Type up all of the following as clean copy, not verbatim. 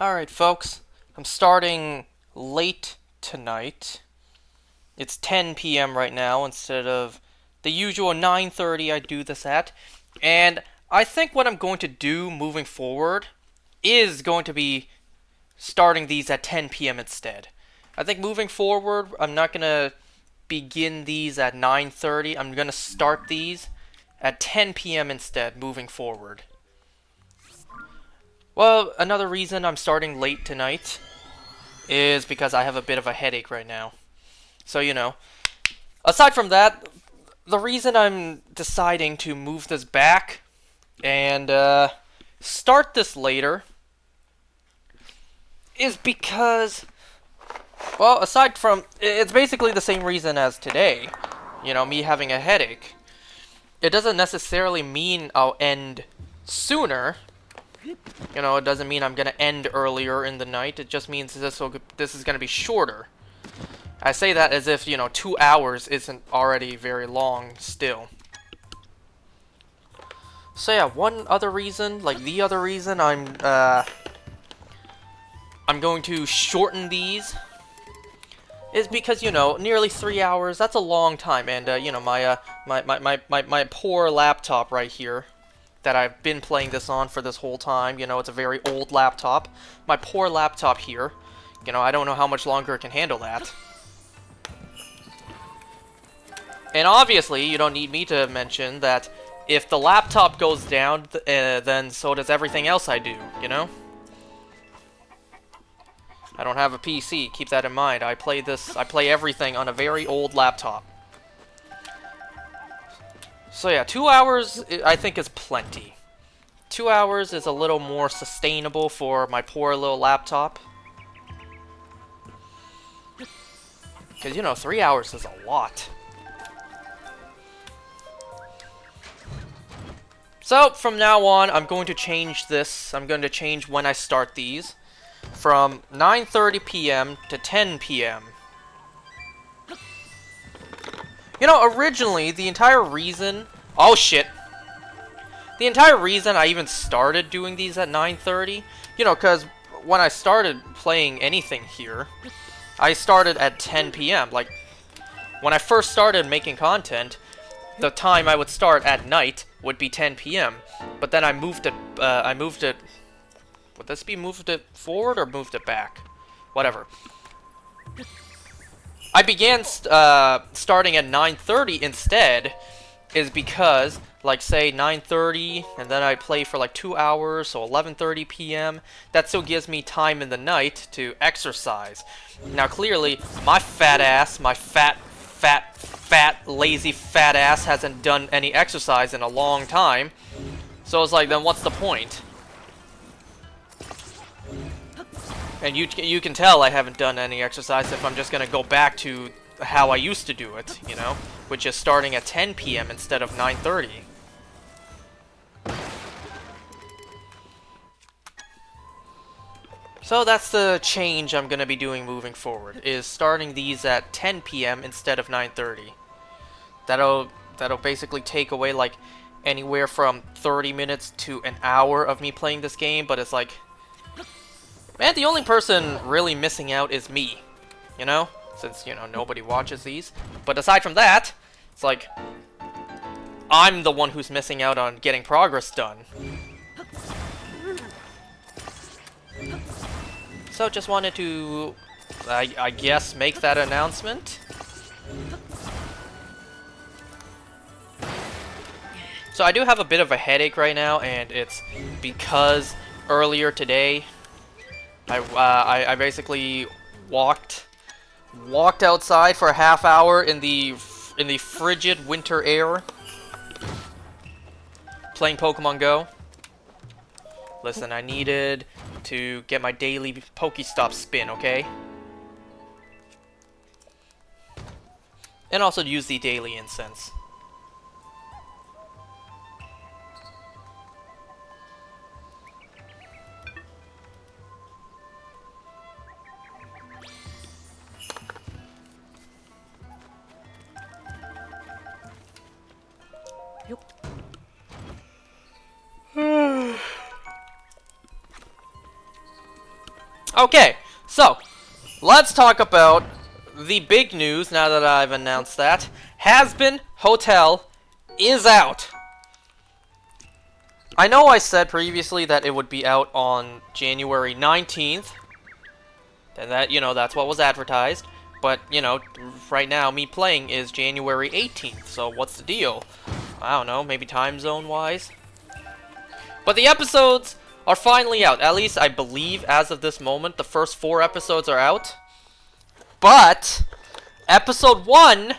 Alright, folks. I'm starting late tonight. It's 10 p.m. right now instead of the usual 9:30 I do this at. And I think what I'm going to do moving forward is going to be starting these at 10 p.m. instead. I think moving forward, I'm not going to begin these at 9:30. I'm going to start these at 10 p.m. instead moving forward. Well, another reason I'm starting late tonight is because I have a bit of a headache right now. So, aside from that, the reason I'm deciding to move this back and start this later is because, well, aside from, it's basically the same reason as today, me having a headache. It doesn't necessarily mean I'll end sooner. It doesn't mean I'm going to end earlier in the night. It just means this is going to be shorter. I say that as if, 2 hours isn't already very long still. So yeah, the other reason I'm going to shorten these is because, nearly 3 hours, that's a long time. And, my poor laptop right here that I've been playing this on for this whole time, it's a very old laptop. My poor laptop here, I don't know how much longer it can handle that. And obviously, you don't need me to mention that if the laptop goes down, then so does everything else I do, I don't have a PC, keep that in mind. I play everything on a very old laptop. So yeah, 2 hours I think is plenty. 2 hours is a little more sustainable for my poor little laptop. Because, 3 hours is a lot. So, from now on, I'm going to change this. I'm going to change when I start these. From 9:30 p.m. to 10 p.m. Originally, the entire reason... Oh, shit. The entire reason I even started doing these at 9:30, because when I started playing anything here, I started at 10 p.m. Like, when I first started making content, the time I would start at night would be 10 p.m. But then I moved it, would this be moved it forward or moved it back? Whatever. I began starting at 9:30 instead, is because, like, say 9:30, and then I play for like 2 hours, so 11:30 p.m. That still gives me time in the night to exercise. Now, clearly, my fat ass, my fat, lazy fat ass hasn't done any exercise in a long time. So it's like, then what's the point? And you can tell I haven't done any exercise if I'm just gonna go back to how I used to do it, which is starting at 10 p.m. instead of 9:30. So that's the change I'm gonna be doing moving forward, is starting these at 10 p.m. instead of 9:30. That'll basically take away like anywhere from 30 minutes to an hour of me playing this game, but it's like, man, the only person really missing out is me, since, nobody watches these. But aside from that, it's like, I'm the one who's missing out on getting progress done. So just wanted to, I guess, make that announcement. So I do have a bit of a headache right now, and it's because earlier today, I basically walked outside for a half hour in the frigid winter air, playing Pokemon Go. Listen, I needed to get my daily Pokestop spin, okay? And also use the daily incense. Okay, so let's talk about the big news now that I've announced that. Hazbin Hotel is out. I know I said previously that it would be out on January 19th. And that, you know, that's what was advertised. But, you know, right now, me playing is January 18th. So what's the deal? I don't know, maybe time zone-wise? But the episodes are finally out. At least I believe as of this moment, the first 4 episodes are out. But episode 1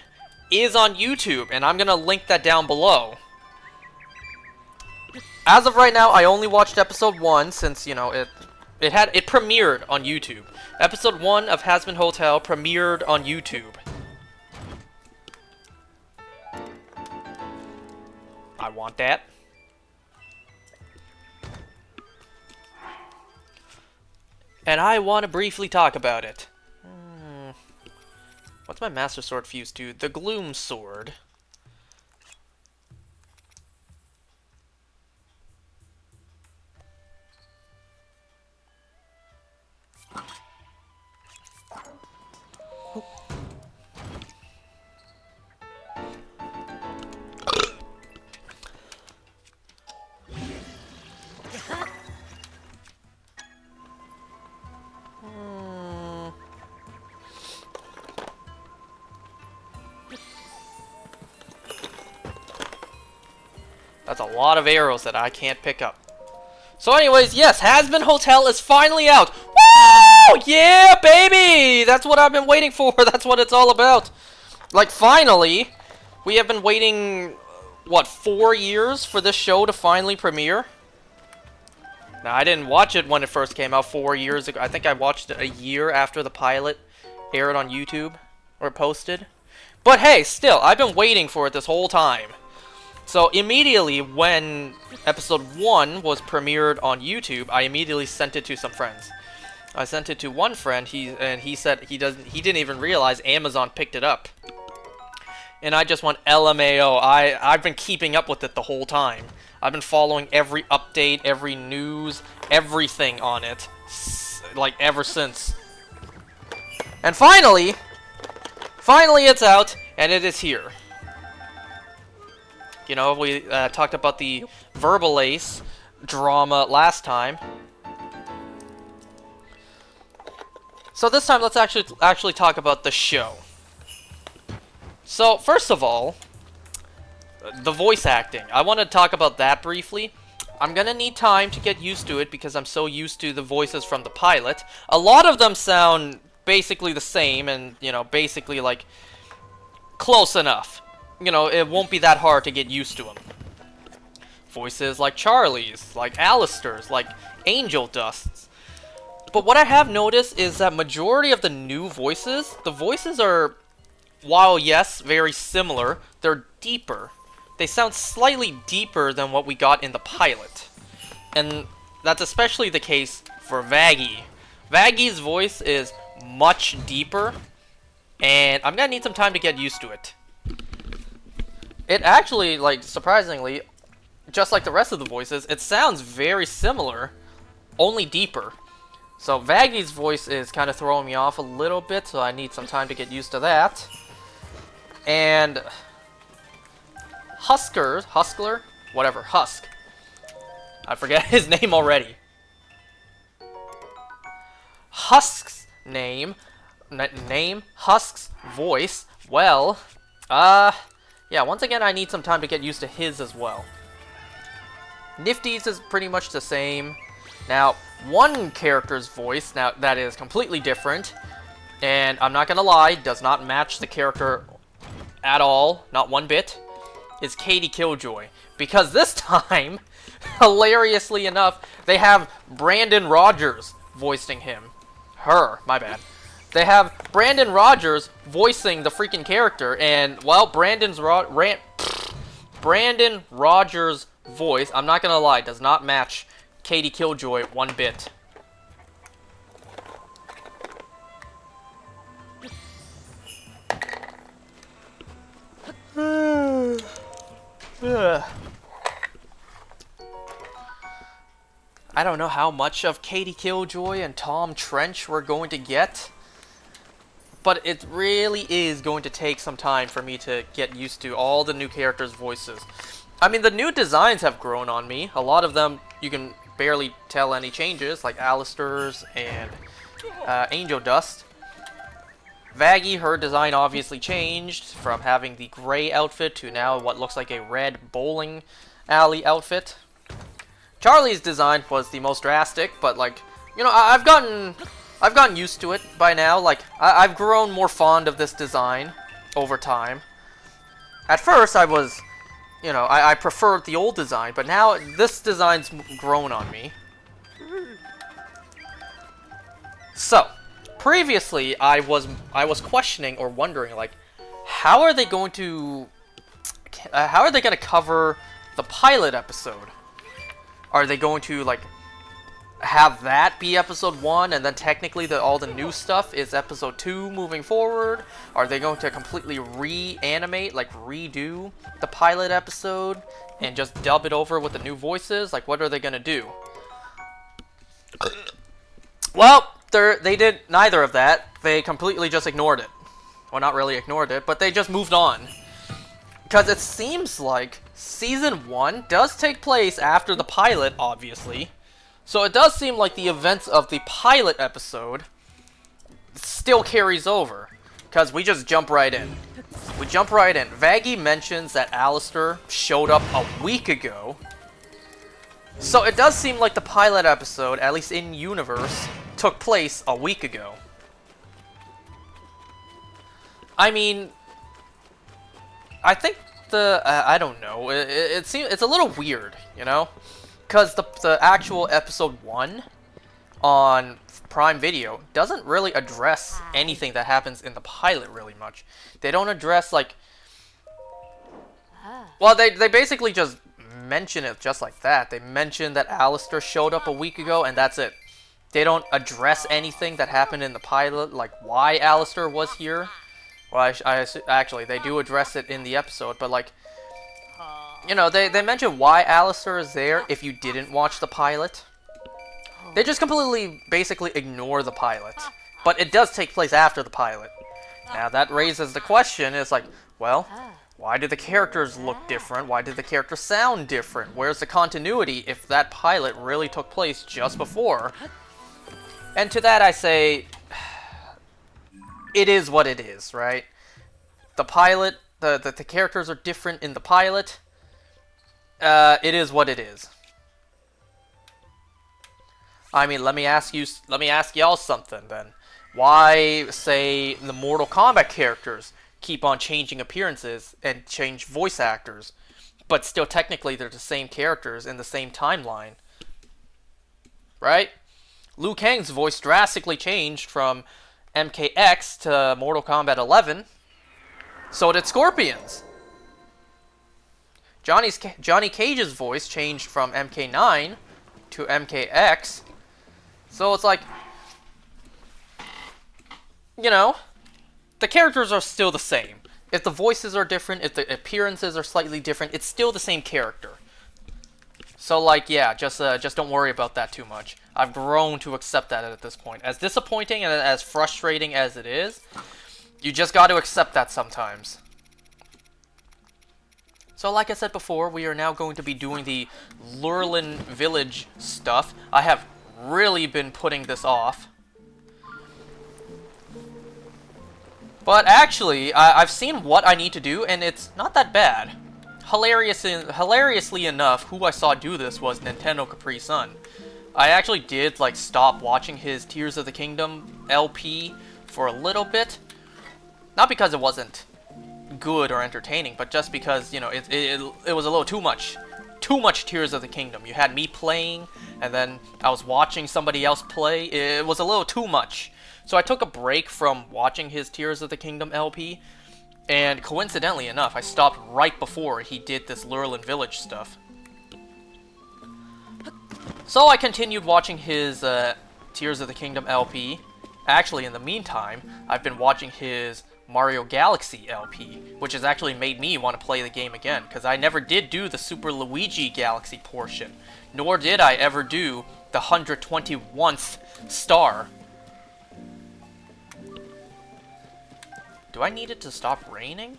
is on YouTube, and I'm gonna link that down below. As of right now, I only watched episode 1 since, you know, it premiered on YouTube. Episode 1 of Hazbin Hotel premiered on YouTube. I want that. And I want to briefly talk about it. What's my Master Sword fused to? The Gloom Sword. That's a lot of arrows that I can't pick up. So anyways, yes, Hazbin Hotel is finally out. Woo! Yeah, baby! That's what I've been waiting for. That's what it's all about. Like, finally, we have been waiting, what, 4 years for this show to finally premiere? Now, I didn't watch it when it first came out 4 years ago. I think I watched it a year after the pilot aired on YouTube, or posted. But hey, still, I've been waiting for it this whole time. So immediately when episode 1 was premiered on YouTube, I immediately sent it to some friends. I sent it to one friend, he said he didn't even realize Amazon picked it up. And I just went LMAO. I've been keeping up with it the whole time. I've been following every update, every news, everything on it, like ever since. And finally it's out, and it is here. You know, we talked about the Verbal Ace drama last time. So this time, let's actually talk about the show. So, first of all, the voice acting. I want to talk about that briefly. I'm gonna need time to get used to it because I'm so used to the voices from the pilot. A lot of them sound basically the same and, you know, basically, like, close enough. You know, it won't be that hard to get used to them. Voices like Charlie's, like Alistair's, like Angel Dust's. But what I have noticed is that majority of the new voices, the voices are, while yes, very similar, they're deeper. They sound slightly deeper than what we got in the pilot. And that's especially the case for Vaggie. Vaggie's voice is much deeper, and I'm gonna need some time to get used to it. It actually, like, surprisingly, just like the rest of the voices, it sounds very similar, only deeper. So Vaggie's voice is kind of throwing me off a little bit, so I need some time to get used to that. And Huskler, whatever, Husk. I forget his name already. Husk's Husk's voice, well, yeah, once again, I need some time to get used to his as well. Nifty's is pretty much the same. Now, one character's voice, now that is completely different, and I'm not gonna lie, does not match the character at all, not one bit, is Katie Killjoy. Because this time, hilariously enough, they have Brandon Rogers voicing him. My bad. They have Brandon Rogers voicing the freaking character, and, well, Brandon Rogers' voice, I'm not gonna lie, does not match Katie Killjoy one bit. I I don't know how much of Katie Killjoy and Tom Trench we're going to get. But it really is going to take some time for me to get used to all the new characters' voices. I mean, the new designs have grown on me. A lot of them, you can barely tell any changes, like Alistair's and Angel Dust. Vaggie, her design obviously changed from having the gray outfit to now what looks like a red bowling alley outfit. Charlie's design was the most drastic, but like, you know, I've gotten used to it by now. Like, I've grown more fond of this design over time. At first, I was, you know, I preferred the old design, but now this design's grown on me. So, previously, I was questioning or wondering, like, how are they going to cover the pilot episode? Are they going to, like, have that be episode 1, and then technically all the new stuff is episode 2 moving forward? Are they going to completely reanimate, like redo the pilot episode and just dub it over with the new voices? Like, what are they going to do? Well, they did neither of that. They completely just ignored it. Well, not really ignored it, but they just moved on. Because it seems like Season 1 does take place after the pilot, obviously. So it does seem like the events of the pilot episode still carries over. Because we just jump right in. We jump right in. Vaggie mentions that Alistair showed up a week ago. So it does seem like the pilot episode, at least in universe, took place a week ago. I mean, I think I don't know. It seems it's a little weird, you know, because the actual episode 1 on Prime Video doesn't really address anything that happens in the pilot really much. They don't address, like, well, they basically just mention it just like that. They mention that Alistair showed up a week ago, and that's it. They don't address anything that happened in the pilot, like why Alistair was here. Well, actually, they do address it in the episode, but, like, you know, they mention why Alistair is there if you didn't watch the pilot. They just completely, basically ignore the pilot. But it does take place after the pilot. Now, that raises the question, is like, well, why do the characters look different? Why did the characters sound different? Where's the continuity if that pilot really took place just before? And to that I say, it is what it is, right? The pilot, the characters are different in the pilot. It is what it is. I mean, let me ask y'all something then. Why, say, the Mortal Kombat characters keep on changing appearances and change voice actors, but still technically they're the same characters in the same timeline? Right? Liu Kang's voice drastically changed from MKX to Mortal Kombat 11. So did Scorpion's. Johnny Cage's voice changed from MK9 to MKX. So it's like, you know, the characters are still the same. If the voices are different, if the appearances are slightly different, it's still the same character. So, like, yeah, just don't worry about that too much. I've grown to accept that at this point. As disappointing and as frustrating as it is, you just got to accept that sometimes. So, like I said before, we are now going to be doing the Lurelin Village stuff. I have really been putting this off. But actually, I've seen what I need to do, and it's not that bad. Hilariously enough, who I saw do this was Nintendo Capri Sun. I actually did, like, stop watching his Tears of the Kingdom LP for a little bit. Not because it wasn't good or entertaining, but just because, you know, it was a little too much. Too much Tears of the Kingdom. You had me playing, and then I was watching somebody else play. It was a little too much. So I took a break from watching his Tears of the Kingdom LP, and coincidentally enough, I stopped right before he did this Lurelin Village stuff. So I continued watching his Tears of the Kingdom LP. Actually, in the meantime, I've been watching his Mario Galaxy LP, which has actually made me want to play the game again, because I never did do the Super Luigi Galaxy portion, nor did I ever do the 121st star. Do I need it to stop raining?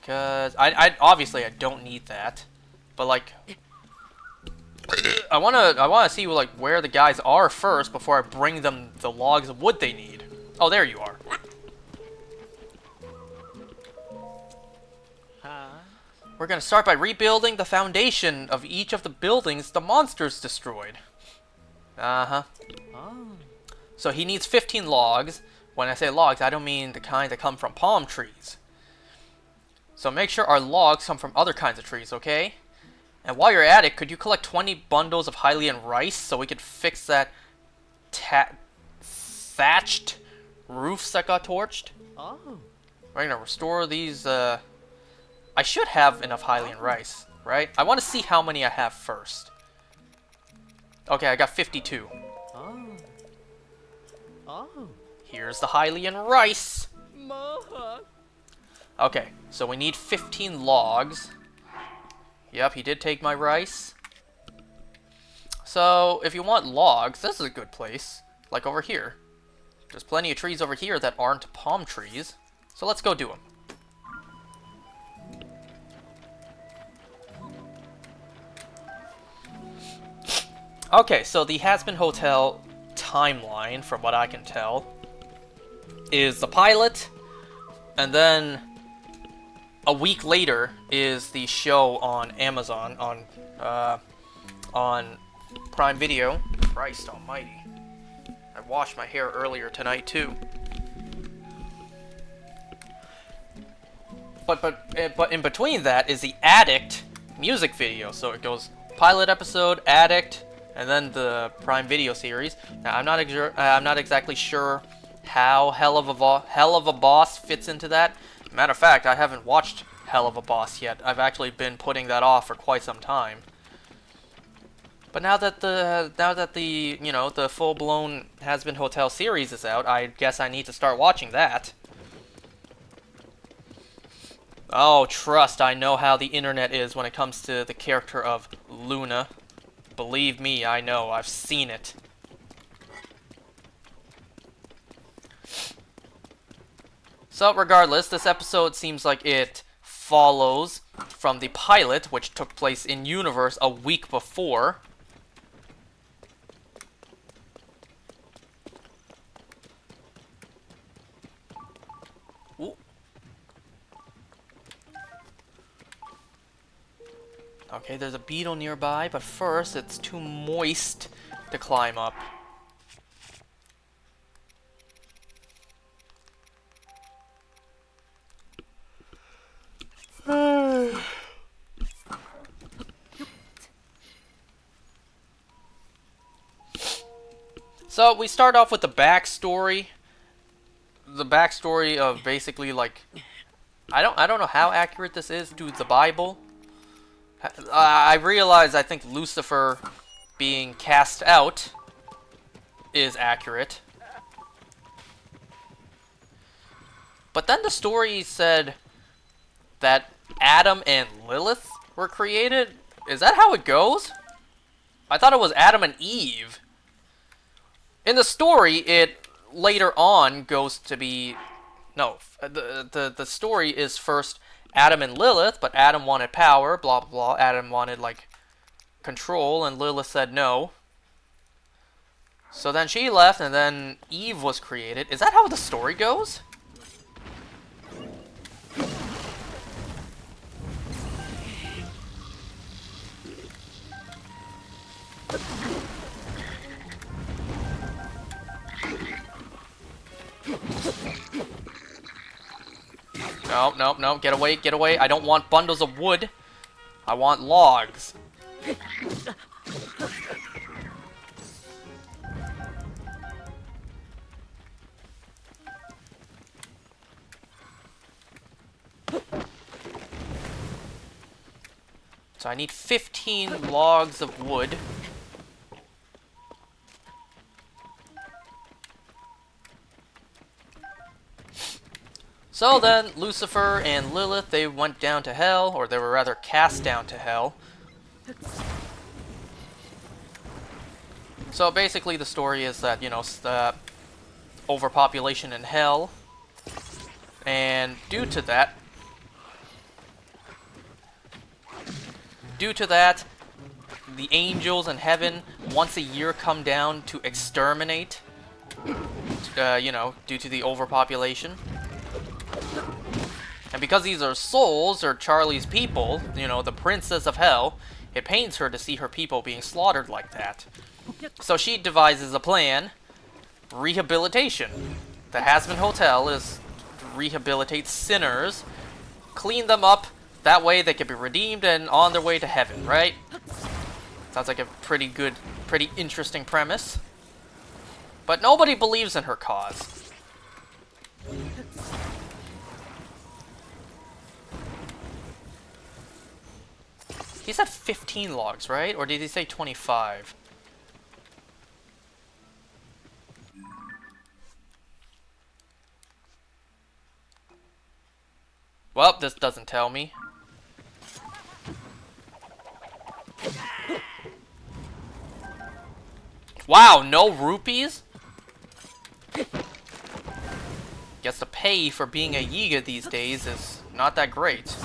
Because I obviously I don't need that, but like I wanna see like where the guys are first before I bring them the logs of wood they need. Oh, there you are. We're gonna start by rebuilding the foundation of each of the buildings the monsters destroyed. Uh-huh. So he needs 15 logs. When I say logs, I don't mean the kind that come from palm trees. So make sure our logs come from other kinds of trees, okay? And while you're at it, could you collect 20 bundles of Hylian rice so we could fix that thatched roofs that got torched? Oh. We're gonna restore these, I should have enough Hylian rice, right? I want to see how many I have first. Okay, I got 52. Here's the Hylian rice. Okay, so we need 15 logs. Yep, he did take my rice. So, if you want logs, this is a good place. Like over here. There's plenty of trees over here that aren't palm trees. So let's go do them. Okay, so the Hazbin Hotel timeline, from what I can tell, is the pilot, and then a week later is the show on Amazon, on Prime Video. Christ almighty. I washed my hair earlier tonight, too. But in between that is the Addict music video, so it goes pilot episode, Addict, and then the Prime Video series. Now, I'm not exactly sure how Hell of a Boss fits into that. Matter of fact, I haven't watched Hell of a Boss yet. I've actually been putting that off for quite some time. But now that the you know, the full-blown Hazbin Hotel series is out, I guess I need to start watching that. Oh, trust, I know how the internet is when it comes to the character of Luna. Believe me, I know. I've seen it. So, regardless, this episode seems like it follows from the pilot, which took place in universe a week before. Ooh. Okay, there's a beetle nearby, but first it's too moist to climb up. So we start off with the backstory. The backstory of basically like I don't know how accurate this is to the Bible. I realize I think Lucifer being cast out is accurate. But then the story said that Adam and Lilith were created. Is that how it goes? I thought it was Adam and Eve. In the story, it later on goes to be... No, the story is first Adam and Lilith, but Adam wanted power, blah, blah, blah. Adam wanted, like, control, and Lilith said no. So then she left, and then Eve was created. Is that how the story goes? No, no, no, get away, get away. I don't want bundles of wood. I want logs. So I need 15 logs of wood. So then, Lucifer and Lilith, they went down to hell, or they were rather cast down to hell. So basically the story is that, you know, the overpopulation in hell, and due to that, the angels in heaven once a year come down to exterminate, you know, due to the overpopulation. And because these are souls, or Charlie's people, you know, the princess of hell, it pains her to see her people being slaughtered like that. So she devises a plan, rehabilitation. The Hasman Hotel is to rehabilitate sinners, clean them up, that way they can be redeemed and on their way to heaven, right? Sounds like a pretty good, pretty interesting premise. But nobody believes in her cause. He said 15 logs, right? Or did he say 25? Well, this doesn't tell me. Wow, no rupees? Guess the pay for being a Yiga these days is not that great.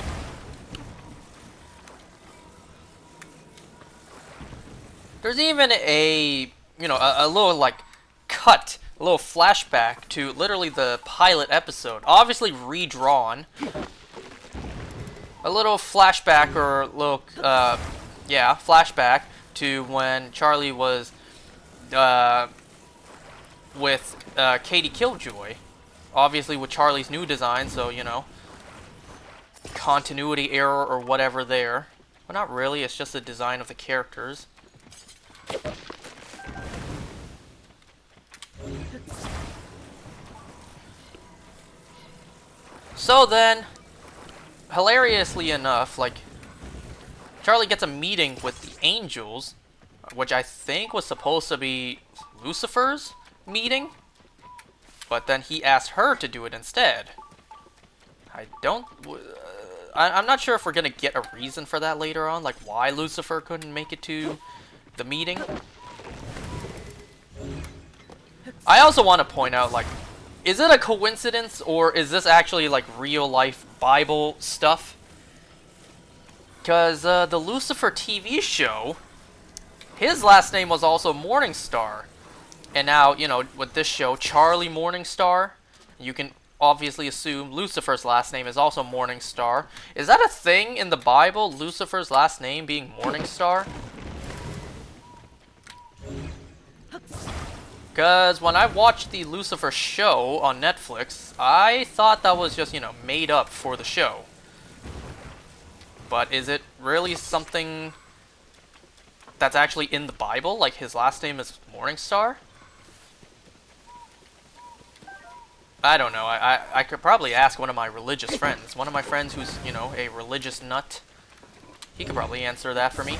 There's even a, you know, a little, like, cut, a little flashback to literally the pilot episode. Obviously redrawn. A little flashback, or a little, yeah, flashback to when Charlie was, with, Katie Killjoy. Obviously with Charlie's new design, so, you know, continuity error or whatever there. Well, not really, it's just the design of the characters. So then, hilariously enough, like, Charlie gets a meeting with the angels, which I think was supposed to be Lucifer's meeting, but then he asked her to do it instead. I'm not sure if we're gonna get a reason for that later on, like why Lucifer couldn't make it to the meeting. I also want to point out, like, is it a coincidence, or is this actually, like, real-life Bible stuff? Because, the Lucifer TV show, his last name was also Morningstar. And now, you know, with this show, Charlie Morningstar, you can obviously assume Lucifer's last name is also Morningstar. Is that a thing in the Bible, Lucifer's last name being Morningstar? Because when I watched the Lucifer show on Netflix, I thought that was just, you know, made up for the show. But is it really something that's actually in the Bible? Like, his last name is Morningstar? I don't know. I could probably ask one of my religious friends. One of my friends who's, you know, a religious nut. He could probably answer that for me.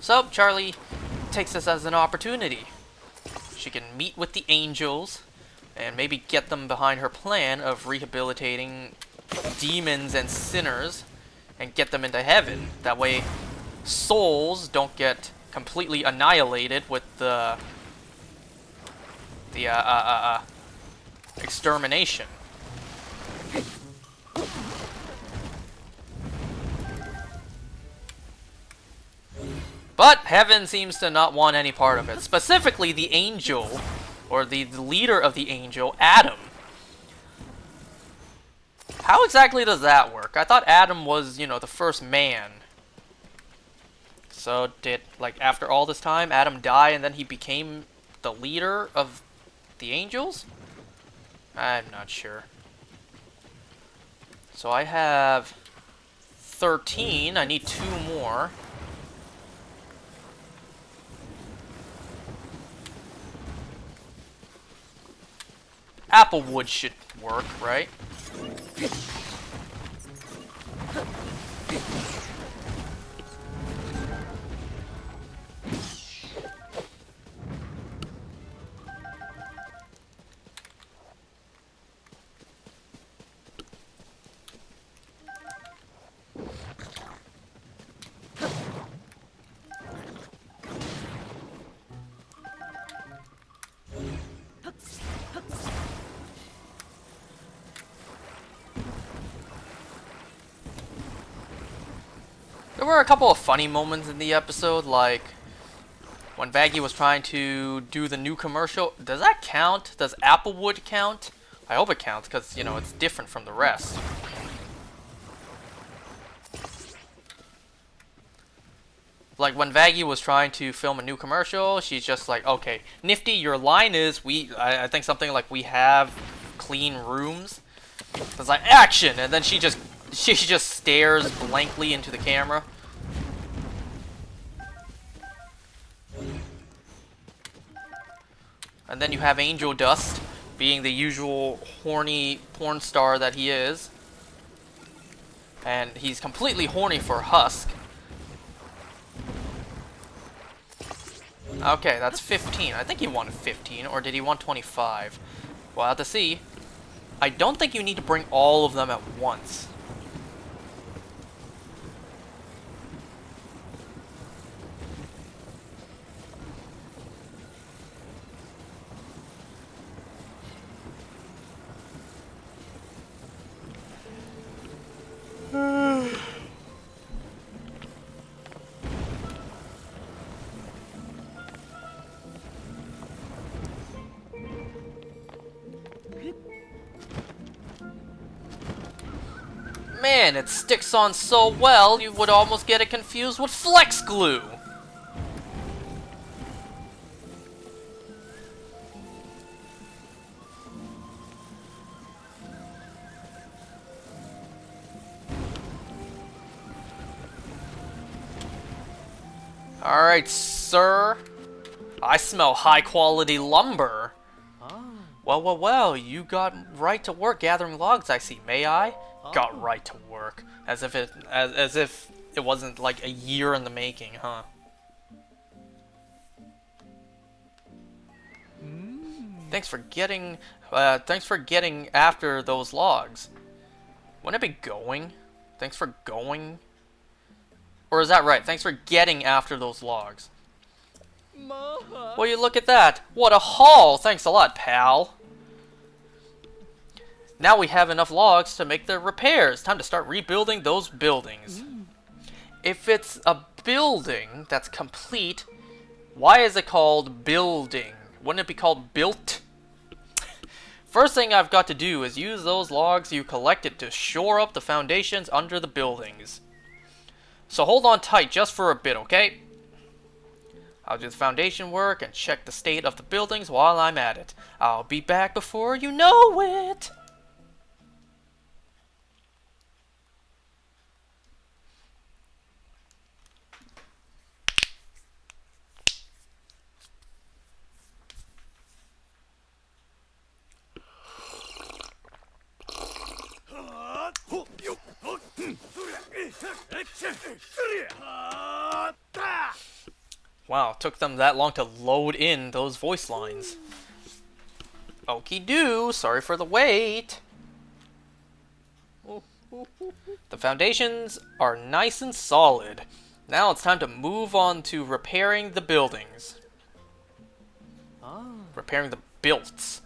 So, Charlie takes this as an opportunity. She can meet with the angels and maybe get them behind her plan of rehabilitating demons and sinners and get them into heaven. That way, souls don't get completely annihilated with the extermination. But heaven seems to not want any part of it. Specifically, the angel, or the leader of the angel, Adam. How exactly does that work? I thought Adam was, you know, the first man. So did, like, after all this time, Adam die and then he became the leader of the angels? I'm not sure. So I have 13. I need 2 more. Applewood should work, right? There were a couple of funny moments in the episode, like when Vaggie was trying to do the new commercial. Does that count? Does Applewood count? I hope it counts, because, you know, it's different from the rest. Like, when Vaggie was trying to film a new commercial, she's just like, okay, Nifty, your line is, I think something like, we have clean rooms. It's like, action! And then she just stares blankly into the camera. And then you have Angel Dust, being the usual horny porn star that he is. And he's completely horny for Husk. Okay, that's 15. I think he wanted 15, or did he want 25? We'll have to see. I don't think you need to bring all of them at once. Man, it sticks on so well, you would almost get it confused with Flex Glue! Alright, sir. I smell high-quality lumber. Well, you got right to work gathering logs, I see. May I? Got right to work. As if it wasn't like a year in the making, huh? Thanks for getting after those logs. Wouldn't it be going? Thanks for going? Or is that right? Thanks for getting after those logs. Well, you look at that. What a haul! Thanks a lot, pal. Now we have enough logs to make the repairs. Time to start rebuilding those buildings. If it's a building that's complete, why is it called building? Wouldn't it be called built? First thing I've got to do is use those logs you collected to shore up the foundations under the buildings. So hold on tight just for a bit, okay? I'll do the foundation work and check the state of the buildings while I'm at it. I'll be back before you know it! Wow, it took them that long to load in those voice lines. Okie doo, sorry for the wait. The foundations are nice and solid. Now it's time to move on to repairing the buildings. Repairing the builts.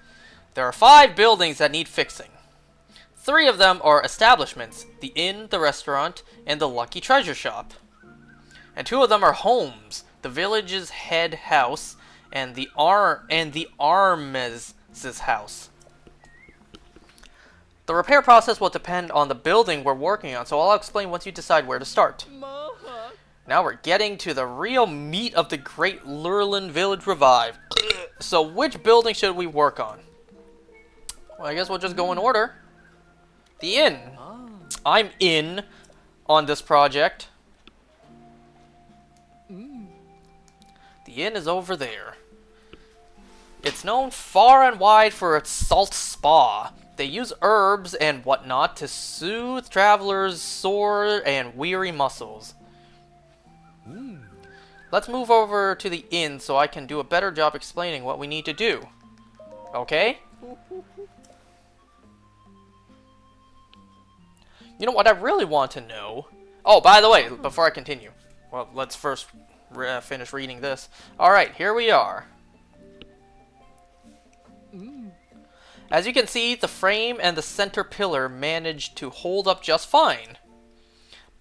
There are 5 buildings that need fixing. 3 of them are establishments, the inn, the restaurant, and the Lucky Treasure Shop. And 2 of them are homes, the village's head house, and the Arm's house. The repair process will depend on the building we're working on, so I'll explain once you decide where to start. Now we're getting to the real meat of the Great Lurelin Village Revive. So which building should we work on? Well, I guess we'll just go in order. The inn. I'm in on this project. The inn is over there. It's known far and wide for its salt spa. They use herbs and whatnot to soothe travelers' sore and weary muscles. Let's move over to the inn so I can do a better job explaining what we need to do. Okay? You know what I really want to know? Oh, by the way, before I continue. Well, let's first finish reading this. Alright, here we are. As you can see, the frame and the center pillar managed to hold up just fine.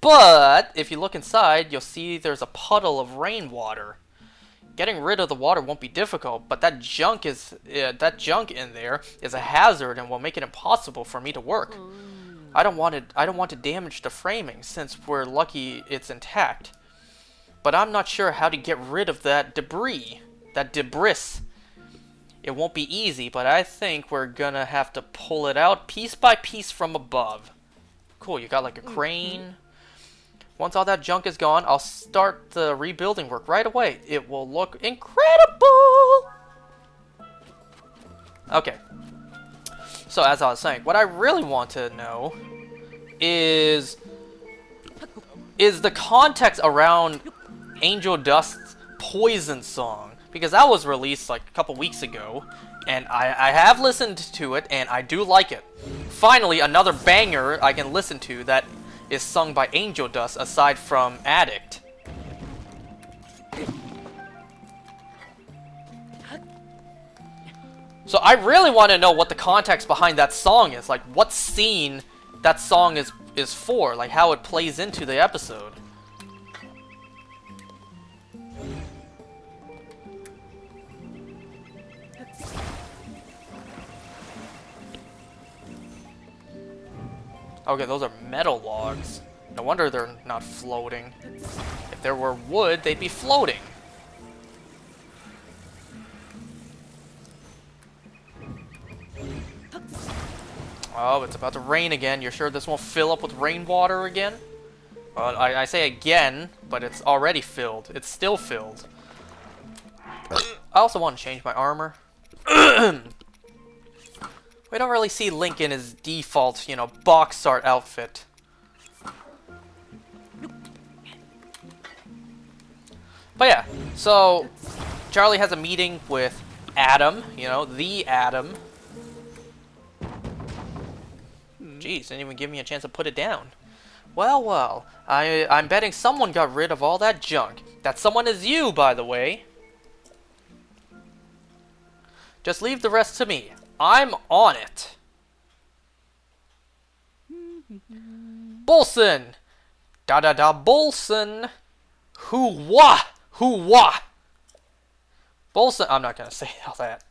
But if you look inside, you'll see there's a puddle of rainwater. Getting rid of the water won't be difficult, but that junk in there is a hazard and will make it impossible for me to work. I don't want to damage the framing since we're lucky it's intact. But I'm not sure how to get rid of that debris. It won't be easy, but I think we're gonna have to pull it out piece by piece from above. Cool, you got like a crane. Once all that junk is gone, I'll start the rebuilding work right away. It will look incredible! Okay. So, as I was saying, what I really want to know is the context around Angel Dust's Poison song. Because that was released like a couple weeks ago, and I have listened to it, and I do like it. Finally, another banger I can listen to that is sung by Angel Dust aside from Addict. So I really want to know what the context behind that song is, like what scene that song is for, like how it plays into the episode. Okay, those are metal logs. No wonder they're not floating. If there were wood, they'd be floating. Oh, it's about to rain again. You're sure this won't fill up with rainwater again? Well, I say again, but it's already filled. It's still filled. I also want to change my armor. We don't really see Link in his default, you know, box art outfit. But yeah, so Charlie has a meeting with Adam, you know, the Adam. Jeez, didn't even give me a chance to put it down. Well, I'm betting someone got rid of all that junk. That someone is you, by the way. Just leave the rest to me. I'm on it. Bolson! Da-da-da Bolson! Hoo-wah! Hoo-wah! Bolson! I'm not gonna say all that.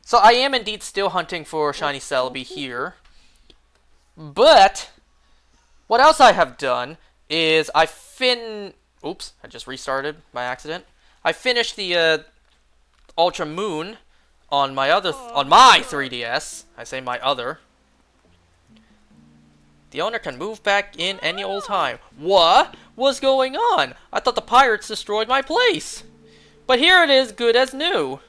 So I am indeed still hunting for Shiny Celebi here. But what else I have done is oops, I just restarted by accident. I finished the Ultra Moon on my 3DS. I say my other. The owner can move back in any old time. What was going on? I thought the pirates destroyed my place. But here it is, good as new.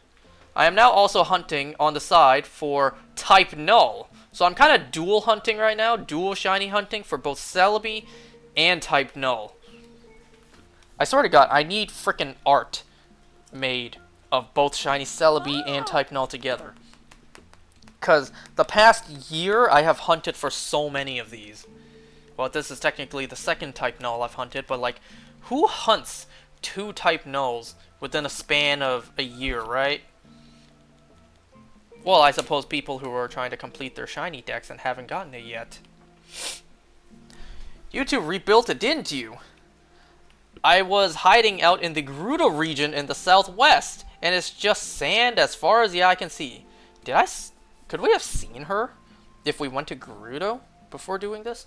I am now also hunting on the side for Type Null. So I'm kind of dual hunting right now, dual shiny hunting for both Celebi and Type Null. I swear to God, I need frickin' art made of both shiny Celebi and Type Null together. Because the past year, I have hunted for so many of these. Well, this is technically the second Type Null I've hunted, but like, who hunts 2 Type Nulls within a span of a year, right? Well, I suppose people who are trying to complete their shiny decks and haven't gotten it yet. You two rebuilt it, didn't you? I was hiding out in the Gerudo region in the southwest, and it's just sand as far as the eye can see. Could we have seen her if we went to Gerudo before doing this?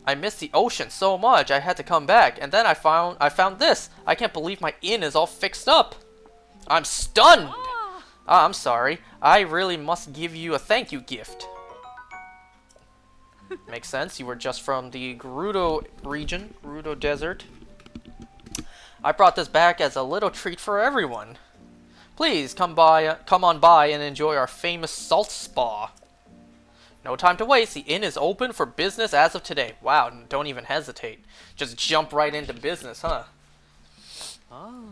I missed the ocean so much I had to come back, and then I found this. I can't believe my inn is all fixed up. I'm stunned. I'm sorry. I really must give you a thank you gift. Makes sense. You were just from the Gerudo region, Gerudo Desert. I brought this back as a little treat for everyone. Please come on by and enjoy our famous salt spa. No time to waste. The inn is open for business as of today. Wow, don't even hesitate. Just jump right into business, huh? Oh.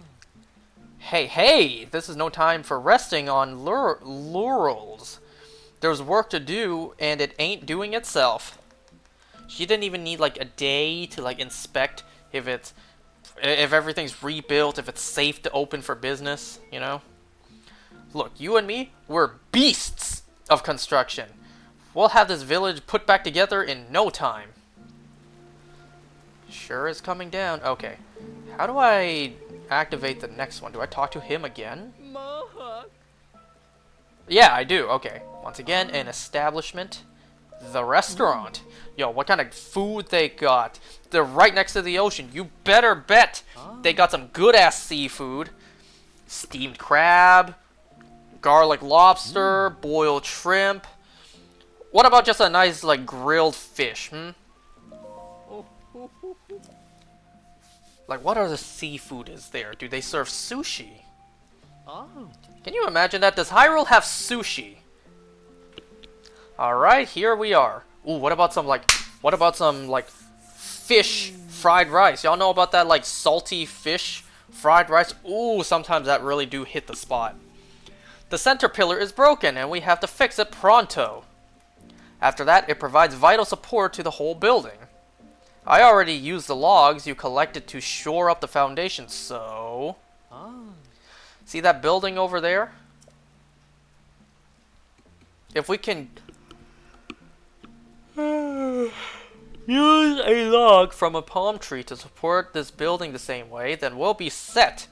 Hey, this is no time for resting on laurels. There's work to do, and it ain't doing itself. She didn't even need like a day to like inspect if everything's rebuilt, if it's safe to open for business, you know? Look, you and me, we're beasts of construction. We'll have this village put back together in no time. Sure is coming down. Okay. How do I activate the next one? Do I talk to him again? Yeah, I do. Okay. Once again, an establishment. The restaurant. Yo, what kind of food they got? They're right next to the ocean. You better bet they got some good-ass seafood. Steamed crab. Garlic lobster. Boiled shrimp. What about just a nice, like, grilled fish, Like, what other seafood is there? Do they serve sushi? Oh. Can you imagine that? Does Hyrule have sushi? Alright, here we are. Ooh, what about some, like, fish fried rice? Y'all know about that, like, salty fish fried rice? Ooh, sometimes that really do hit the spot. The center pillar is broken, and we have to fix it pronto. After that, it provides vital support to the whole building. I already used the logs you collected to shore up the foundation, so... See that building over there? If we can... use a log from a palm tree to support this building the same way, then we'll be set.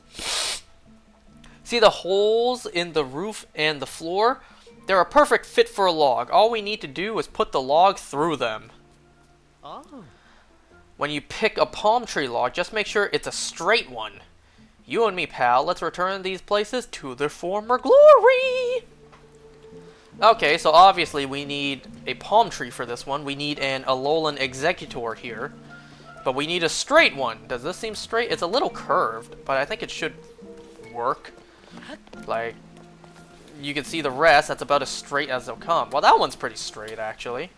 See the holes in the roof and the floor? They're a perfect fit for a log. All we need to do is put the log through them. When you pick a palm tree log, just make sure it's a straight one. You and me, pal, let's return these places to their former glory! Okay, so obviously we need a palm tree for this one. We need an Alolan Exeggutor here. But we need a straight one. Does this seem straight? It's a little curved, but I think it should work. Like, you can see the rest. That's about as straight as they'll come. Well, that one's pretty straight, actually.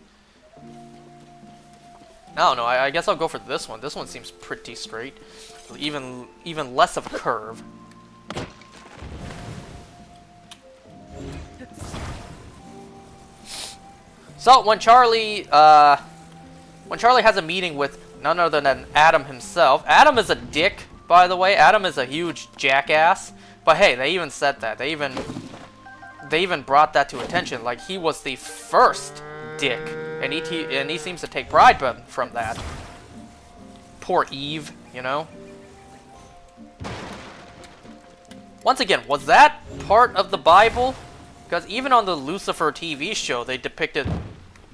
I don't know. I guess I'll go for this one. This one seems pretty straight. Even less of a curve. So when Charlie has a meeting with none other than Adam himself. Adam is a dick, by the way. Adam is a huge jackass. But hey, they even said that. They even brought that to attention. Like, he was the first dick, and he seems to take pride from that. Poor Eve, you know. Once again, was that part of the Bible? Because even on the Lucifer TV show, they depicted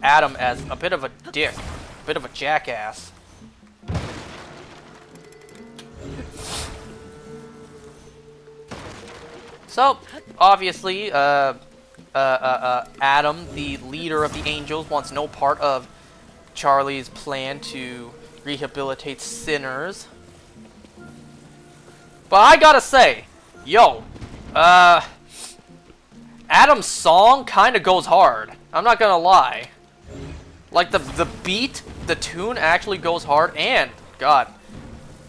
Adam as a bit of a dick, a bit of a jackass. So, obviously, Adam, the leader of the angels, wants no part of Charlie's plan to rehabilitate sinners. But I gotta say, yo, Adam's song kinda goes hard. I'm not gonna lie. Like, the beat, the tune actually goes hard, and, God,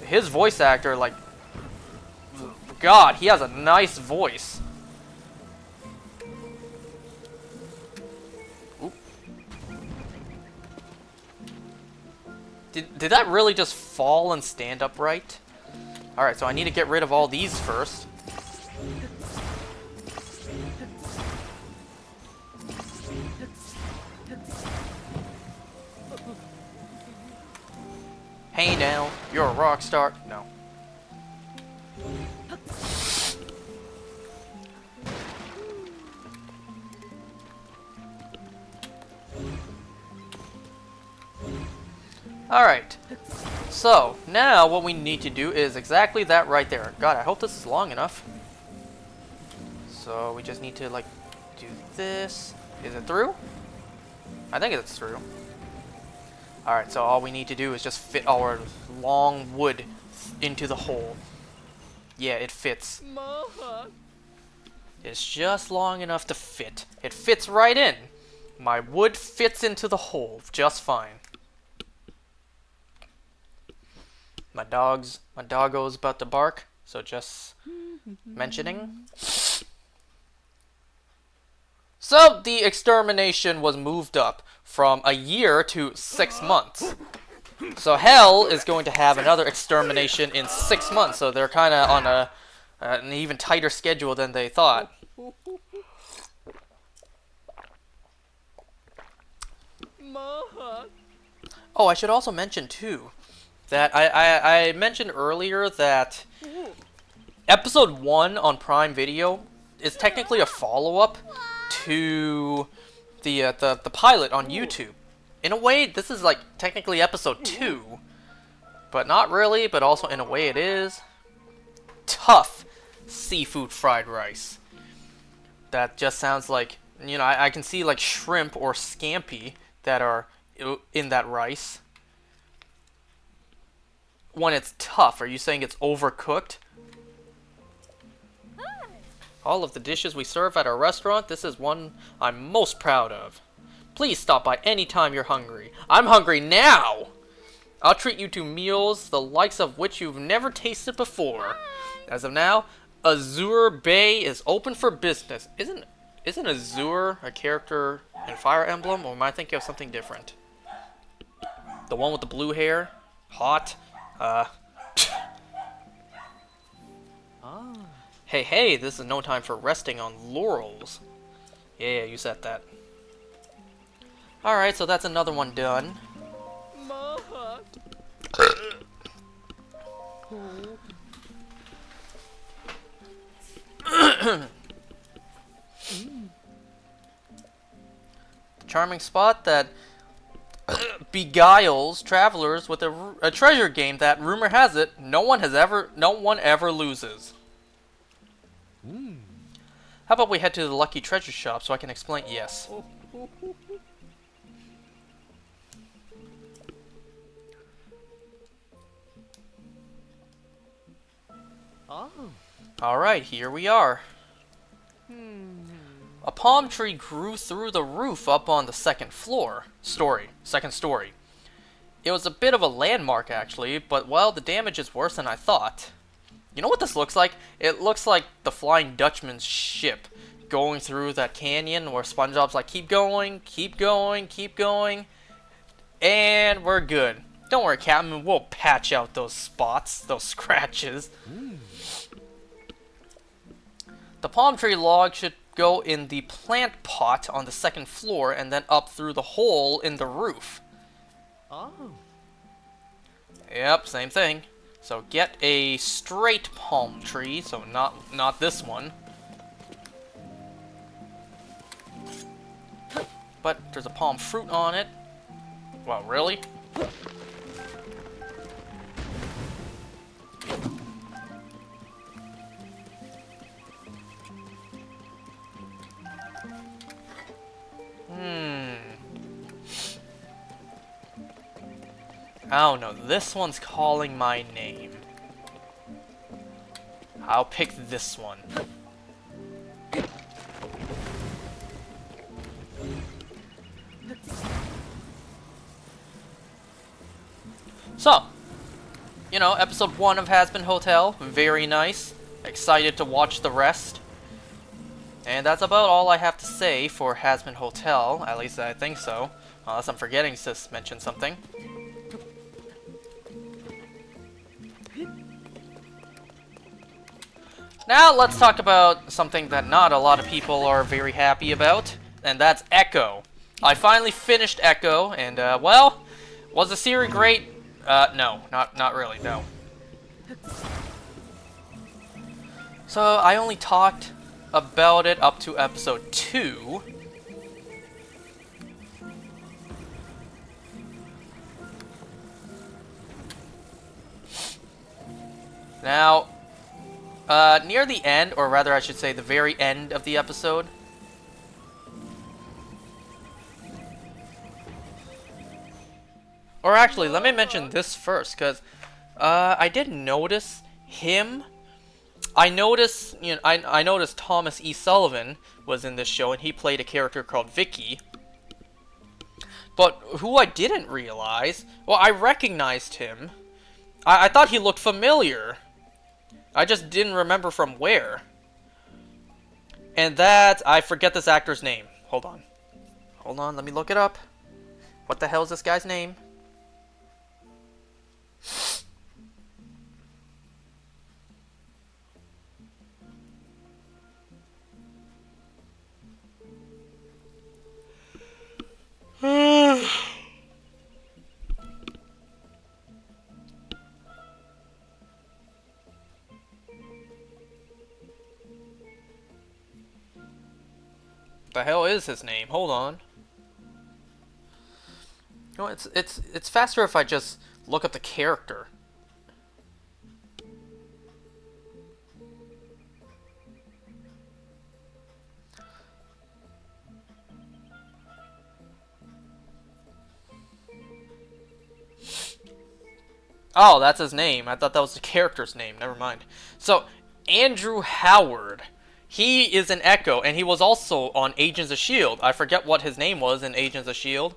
his voice actor, like, God, he has a nice voice. Oop. Did that really just fall and stand upright? Alright, so I need to get rid of all these first. Hey now, you're a rock star. No. Alright. So, now what we need to do is exactly that right there. God, I hope this is long enough. So, we just need to, like, do this. Is it through? I think it's through. Alright, so all we need to do is just fit our long wood into the hole. Yeah, it fits. It's just long enough to fit. It fits right in. My wood fits into the hole just fine. My doggo's about to bark, so just mentioning. So, the extermination was moved up from a year to 6 months. So Hell is going to have another extermination in 6 months, so they're kind of on an even tighter schedule than they thought. Oh, I should also mention too that I mentioned earlier that episode 1 on Prime Video is technically a follow-up to the pilot on YouTube. In a way, this is like technically episode 2, but not really, but also in a way it is. Tough seafood fried rice. That just sounds like, you know, I can see like shrimp or scampi that are in that rice. When it's tough, are you saying it's overcooked? All of the dishes we serve at our restaurant, this is one I'm most proud of. Please stop by any time you're hungry. I'm hungry now! I'll treat you to meals the likes of which you've never tasted before. As of now, Azure Bay is open for business. Isn't Azure a character in Fire Emblem, or am I thinking of something different? The one with the blue hair? Hot? Hey, this is no time for resting on laurels. Yeah, you said that. Alright, so that's another one done. Charming spot that beguiles travelers with a treasure game that, rumor has it, no one ever loses. How about we head to the Lucky Treasure Shop so I can explain? Yes. Alright, here we are. A palm tree grew through the roof up on the second story. It was a bit of a landmark actually, but well, the damage is worse than I thought. You know what this looks like? It looks like the Flying Dutchman's ship going through that canyon where SpongeBob's like, keep going, keep going, keep going. And we're good. Don't worry, Captain, we'll patch out those spots, those scratches. The palm tree log should go in the plant pot on the second floor and then up through the hole in the roof. Yep, same thing. So get a straight palm tree, so not this one. But there's a palm fruit on it. Wow, really? Oh no, this one's calling my name. I'll pick this one. So, you know, episode 1 of Hazbin Hotel, very nice. Excited to watch the rest. And that's about all I have to say for Hazbin Hotel, at least I think so. Unless I'm forgetting to mention something. Now let's talk about something that not a lot of people are very happy about, and that's Echo. I finally finished Echo, and well, was the series great? No, not really, no. So I only talked about it up to episode 2. Now, near the end, or rather I should say the very end of the episode, or actually, let me mention this first, because I did notice him. I noticed Thomas E. Sullivan was in this show, and he played a character called Vicky. But who I didn't realize, well, I recognized him. I thought he looked familiar. I just didn't remember from where. And that, I forget this actor's name. Hold on, let me look it up. What the hell is this guy's name? The hell is his name? Hold on. No, it's faster if I just look up the character. Oh, that's his name. I thought that was the character's name. Never mind. So, Andrew Howard. He is an Echo, and he was also on Agents of S.H.I.E.L.D. I forget what his name was in Agents of S.H.I.E.L.D.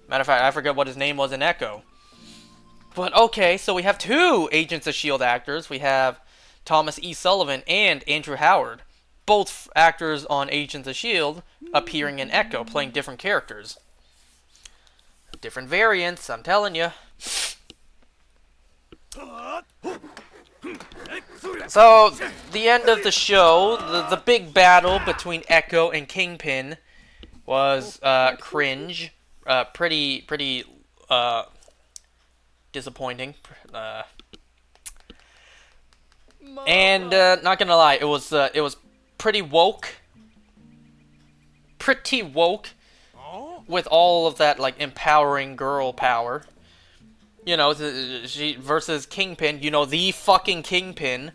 Matter of fact, I forget what his name was in Echo. But okay, so we have two Agents of S.H.I.E.L.D. actors. We have Thomas E. Sullivan and Andrew Howard. Both actors on Agents of S.H.I.E.L.D. appearing in Echo, playing different characters. Different variants, I'm telling you. So, the end of the show, the big battle between Echo and Kingpin was cringe. Pretty disappointing. And not gonna lie, it was pretty woke. Pretty woke with all of that like empowering girl power. You know, she versus Kingpin, you know, the fucking Kingpin.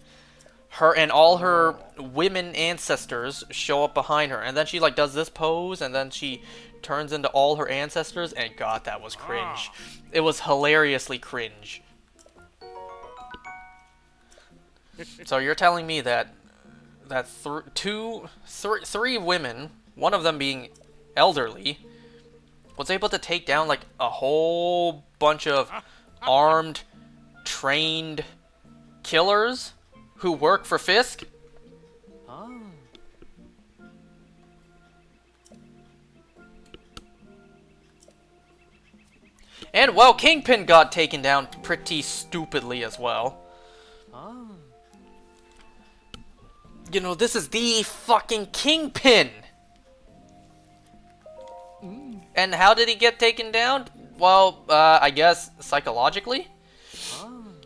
Her and all her women ancestors show up behind her, and then she like does this pose, and then she turns into all her ancestors, and god, that was cringe. It was hilariously cringe. So you're telling me that three women, one of them being elderly, was able to take down like a whole bunch of armed, trained killers who work for Fisk? And, well, Kingpin got taken down pretty stupidly as well. You know, this is the fucking Kingpin! And how did he get taken down? Well, I guess psychologically?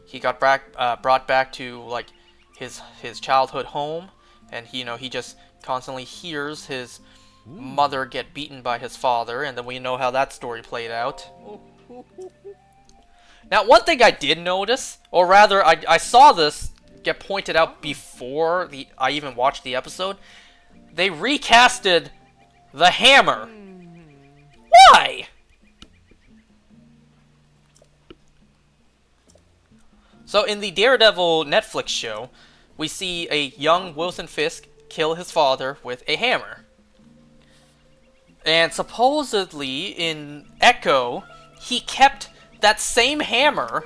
He got brought back to, like, his childhood home, and he just constantly hears his mother get beaten by his father, and then we know how that story played out. Now, one thing I did notice, or rather, I saw this get pointed out before I even watched the episode. They recasted the Hammer. Why? So in the Daredevil Netflix show, we see a young Wilson Fisk kill his father with a hammer. And supposedly in Echo, he kept that same hammer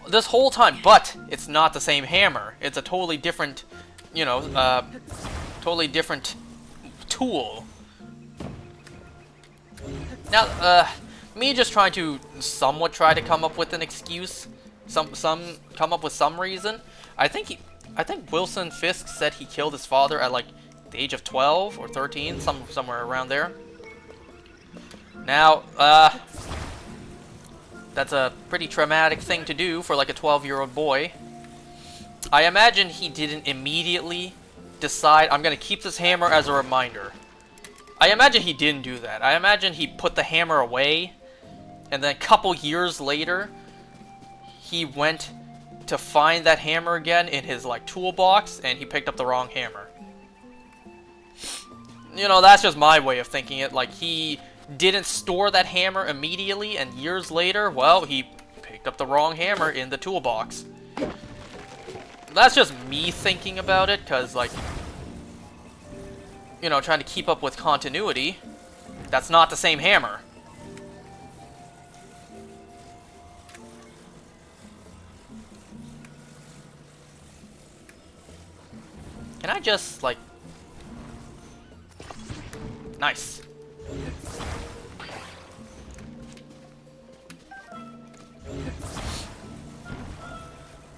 this whole time, but it's not the same hammer. It's a totally different, totally different tool. Now, me just trying to somewhat try to come up with an excuse, come up with some reason. I think Wilson Fisk said he killed his father at like the age of 12 or 13, somewhere around there. Now, that's a pretty traumatic thing to do for like a 12-year-old boy. I imagine he didn't immediately decide, I'm gonna keep this hammer as a reminder. I imagine he didn't do that. I imagine he put the hammer away, and then a couple years later, he went to find that hammer again in his like toolbox, and he picked up the wrong hammer. You know, that's just my way of thinking it. Like, he didn't store that hammer immediately, and years later, well, he picked up the wrong hammer in the toolbox. That's just me thinking about it, because, like, trying to keep up with continuity. That's not the same hammer. Can I just, like... Nice.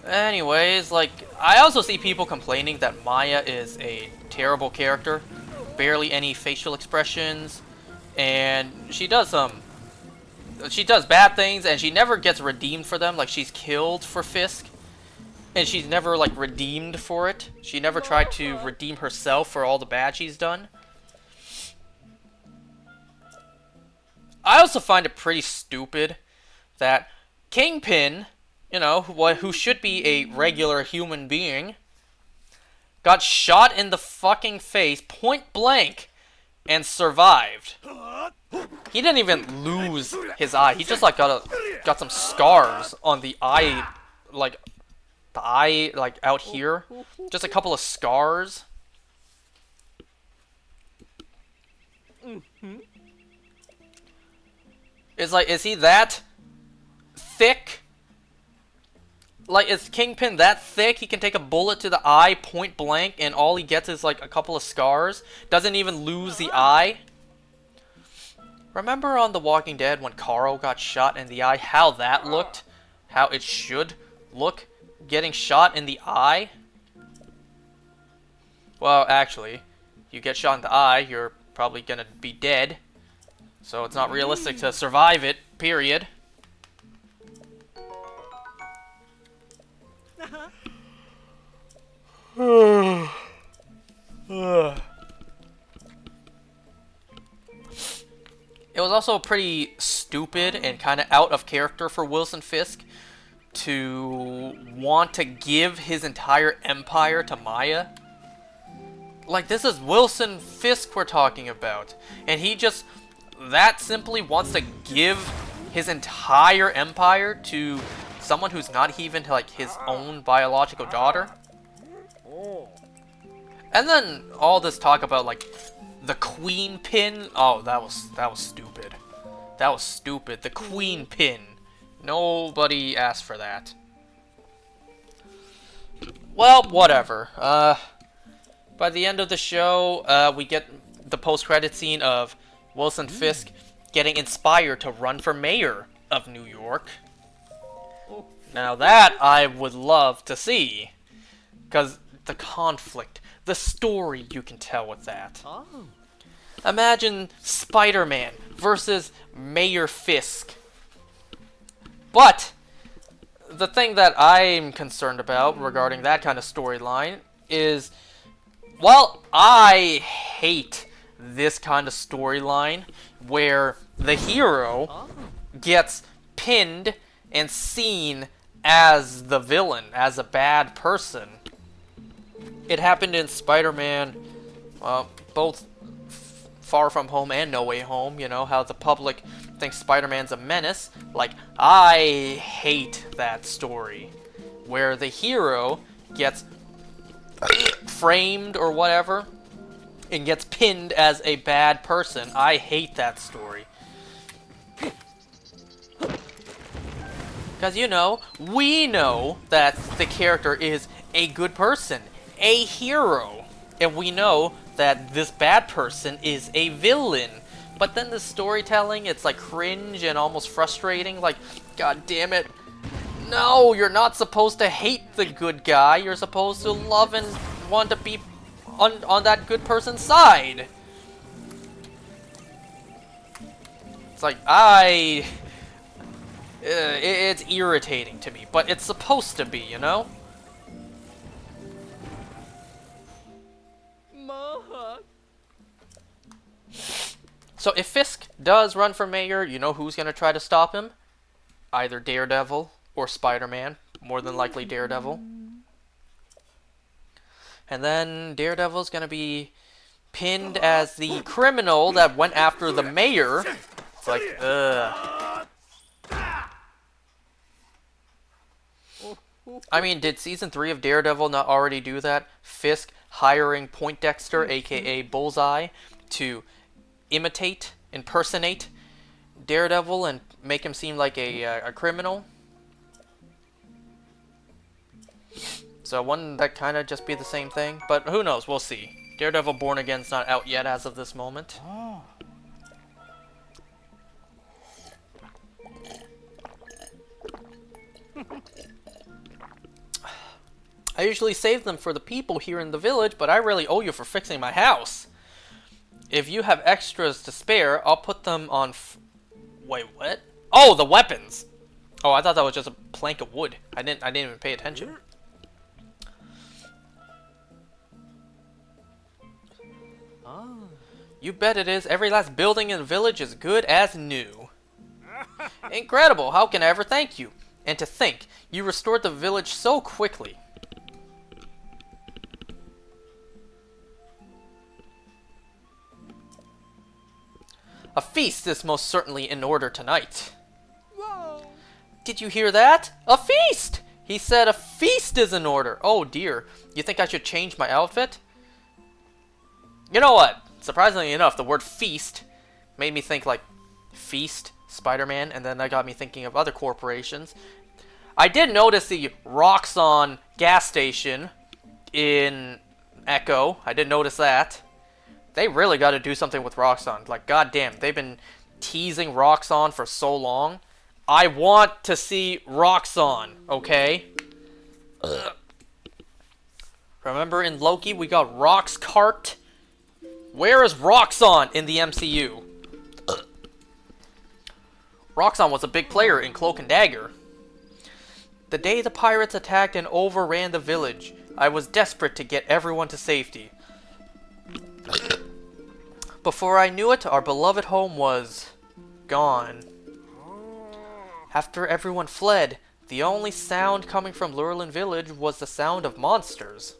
Anyways, like, I also see people complaining that Maya is a terrible character. Barely any facial expressions. and she does bad things, and she never gets redeemed for them. Like, she's killed for Fisk, and she's never, like, redeemed for it. She never tried to redeem herself for all the bad she's done. I also find it pretty stupid that Kingpin, you know, who should be a regular human being, got shot in the fucking face, point blank, and survived. He didn't even lose his eye. He just, like, got some scars on the eye, like, the eye, like, out here. Just a couple of scars. It's like, is he that thick? Like, is Kingpin that thick? He can take a bullet to the eye, point blank, and all he gets is, like, a couple of scars? Doesn't even lose the eye? Remember on The Walking Dead when Carl got shot in the eye? How that looked? How it should look? Getting shot in the eye? Well, actually, you get shot in the eye, you're probably gonna be dead. So it's not realistic to survive it, period. It was also pretty stupid and kind of out of character for Wilson Fisk to want to give his entire empire to Maya. Like, this is Wilson Fisk we're talking about, and he just that simply wants to give his entire empire to someone who's not even, like, his own biological daughter. And then all this talk about, like, the queen pin. Oh, that was stupid. That was stupid. The queen pin. Nobody asked for that. Well, whatever. By the end of the show, we get the post-credit scene of Wilson Fisk getting inspired to run for mayor of New York. Now that I would love to see. Because the conflict, the story you can tell with that. Imagine Spider-Man versus Mayor Fisk. But the thing that I'm concerned about regarding that kind of storyline is, well, I hate this kind of storyline where the hero gets pinned and seen as the villain, as a bad person. It happened in Spider-Man, both Far From Home and No Way Home, you know, how the public thinks Spider-Man's a menace. Like, I hate that story, where the hero gets framed or whatever, and gets pinned as a bad person. I hate that story. Because, you know, we know that the character is a good person, a hero. And we know that this bad person is a villain. But then the storytelling, it's like cringe and almost frustrating. Like, god damn it. No, you're not supposed to hate the good guy. You're supposed to love and want to be on that good person's side. It's like, it's irritating to me, but it's supposed to be, you know? So if Fisk does run for mayor, you know who's gonna try to stop him? Either Daredevil or Spider-Man. More than likely Daredevil. And then Daredevil's gonna be pinned as the criminal that went after the mayor. It's like, ugh. I mean, did season 3 of Daredevil not already do that? Fisk hiring Poindexter, aka Bullseye, to impersonate Daredevil and make him seem like a criminal. So wouldn't that kind of just be the same thing? But who knows, we'll see. Daredevil Born Again's not out yet as of this moment. I usually save them for the people here in the village, but I really owe you for fixing my house. If you have extras to spare, I'll put them on wait, what? Oh, the weapons! Oh, I thought that was just a plank of wood. I didn't even pay attention. You bet it is. Every last building in the village is good as new. Incredible! How can I ever thank you? And to think, you restored the village so quickly. A feast is most certainly in order tonight. Whoa. Did you hear that? A feast! He said a feast is in order. Oh dear. You think I should change my outfit? You know what? Surprisingly enough, the word feast made me think like Feast, Spider-Man, and then that got me thinking of other corporations. I did notice the Roxxon gas station in Echo. I did notice that. They really got to do something with Roxxon. Like, goddamn, they've been teasing Roxxon for so long. I want to see Roxxon, okay? Ugh. Remember in Loki, we got Roxcart? Where is Roxxon in the MCU? Ugh. Roxxon was a big player in Cloak and Dagger. The day the pirates attacked and overran the village, I was desperate to get everyone to safety. Before I knew it, our beloved home was gone. After everyone fled, the only sound coming from Lurelin Village was the sound of monsters.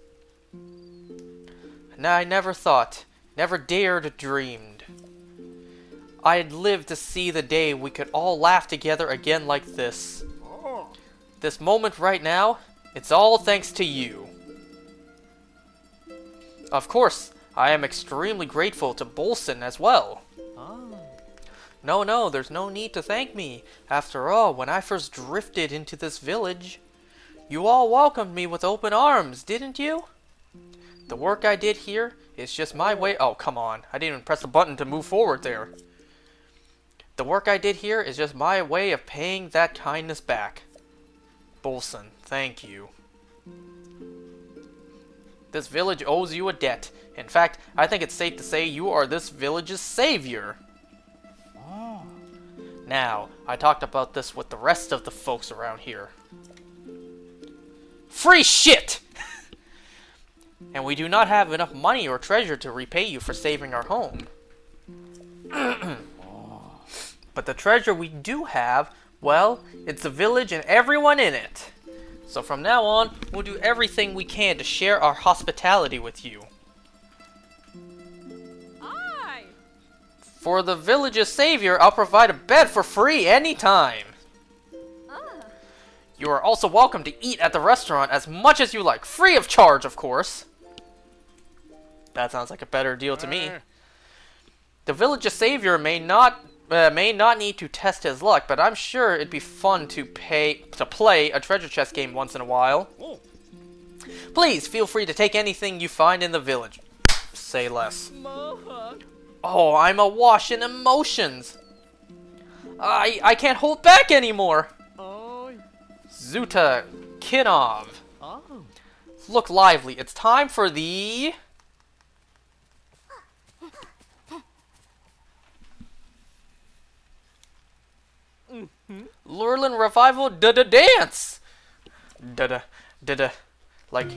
And I never thought, never dared dreamed I'd live to see the day we could all laugh together again like this. This moment right now, it's all thanks to you. Of course, I am extremely grateful to Bolson as well. No, there's no need to thank me. After all, when I first drifted into this village, you all welcomed me with open arms, didn't you? The work I did here is just my way— oh, come on. I didn't even press the button to move forward there. The work I did here is just my way of paying that kindness back. Bolson, thank you. This village owes you a debt. In fact, I think it's safe to say you are this village's savior. Now, I talked about this with the rest of the folks around here. Free shit! And we do not have enough money or treasure to repay you for saving our home. But the treasure we do have, well, it's the village and everyone in it. So from now on, we'll do everything we can to share our hospitality with you. Aye. For the village's savior, I'll provide a bed for free anytime. You are also welcome to eat at the restaurant as much as you like, free of charge, of course. That sounds like a better deal to me. The village's savior may not need to test his luck, but I'm sure it'd be fun to play a treasure chest game once in a while. Please feel free to take anything you find in the village. Say less. Oh, I'm awash in emotions. I can't hold back anymore. Zuta Kinov. Look lively. It's time for the... Lurelin Revival dance. Like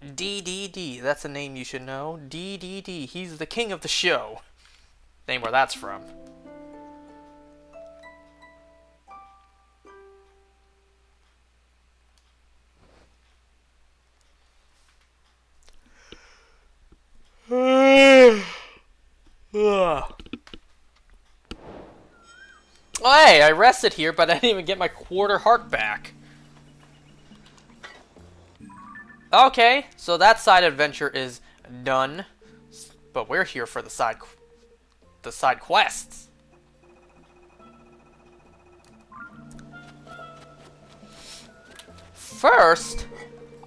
DDD. That's a name you should know. DDD. He's the king of the show. Name where that's from. Oh, hey, I rested here, but I didn't even get my quarter heart back. Okay, so that side adventure is done, but we're here for the side quests. First,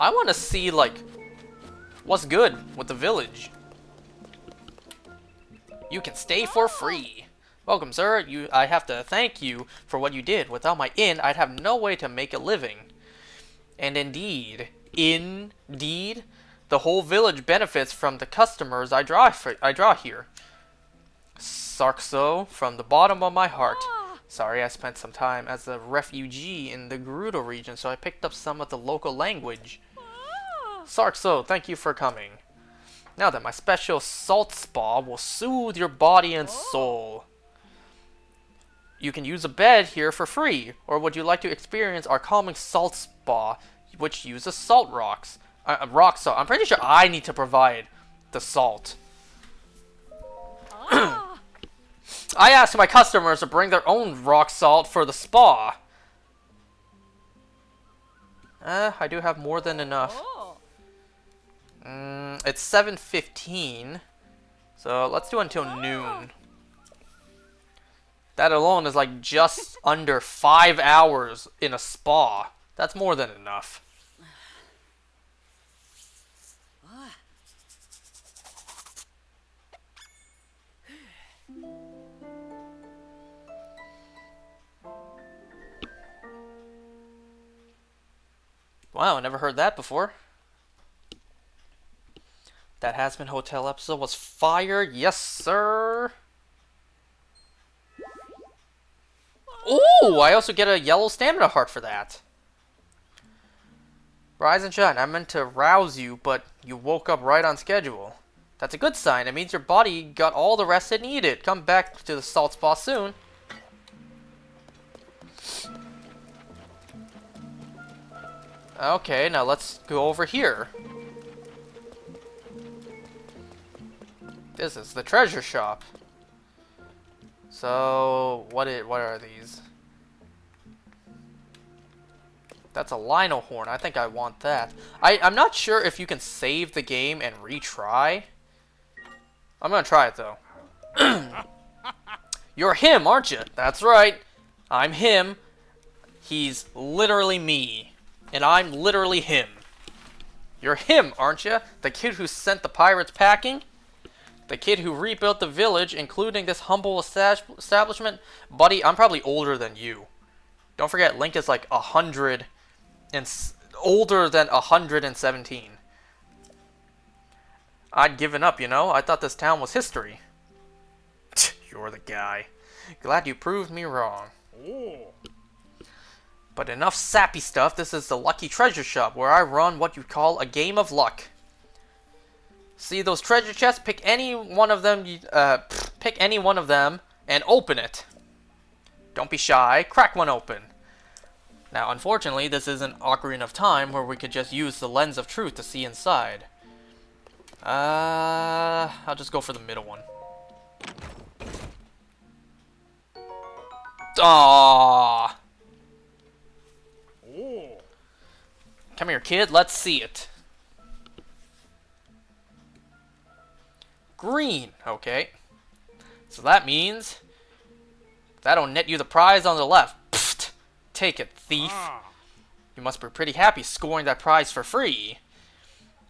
I want to see like what's good with the village. You can stay for free. Welcome, sir. I have to thank you for what you did. Without my inn, I'd have no way to make a living. And indeed, the whole village benefits from the customers I draw here. Sarkso, from the bottom of my heart. Sorry, I spent some time as a refugee in the Gerudo region, so I picked up some of the local language. Sarkso, thank you for coming. Now then, my special salt spa will soothe your body and soul. You can use a bed here for free, or would you like to experience our calming salt spa, which uses salt rocks? Rock salt. I'm pretty sure I need to provide the salt. I asked my customers to bring their own rock salt for the spa. I do have more than enough. It's 7:15, so let's do until noon. That alone is like just under 5 hours in a spa. That's more than enough. Wow, I never heard that before. That Has Been Hotel episode was fire. Yes, sir. Oh, I also get a yellow stamina heart for that. Rise and shine. I meant to rouse you, but you woke up right on schedule. That's a good sign. It means your body got all the rest it needed. Come back to the salt spa soon. Okay, now let's go over here. This is the treasure shop. So, what are these? That's a Lino horn. I think I want that. I'm not sure if you can save the game and retry. I'm gonna try it though. You're him, aren't you? That's right. I'm him. He's literally me. And I'm literally him. You're him, aren't you? The kid who sent the pirates packing? The kid who rebuilt the village, including this humble establishment? Buddy, I'm probably older than you. Don't forget, Link is like 100 and older than 117. I'd given up, you know? I thought this town was history. You're the guy. Glad you proved me wrong. Ooh. But enough sappy stuff. This is the Lucky Treasure Shop, where I run what you'd call a game of luck. See those treasure chests? Pick any one of them. Pick any one of them and open it. Don't be shy. Crack one open. Now, unfortunately, this isn't Ocarina of Time, where we could just use the lens of truth to see inside. I'll just go for the middle one. Aww. Ooh. Come here, kid. Let's see it. Green. Okay. So that means that'll net you the prize on the left. Pfft. Take it, thief. You must be pretty happy scoring that prize for free.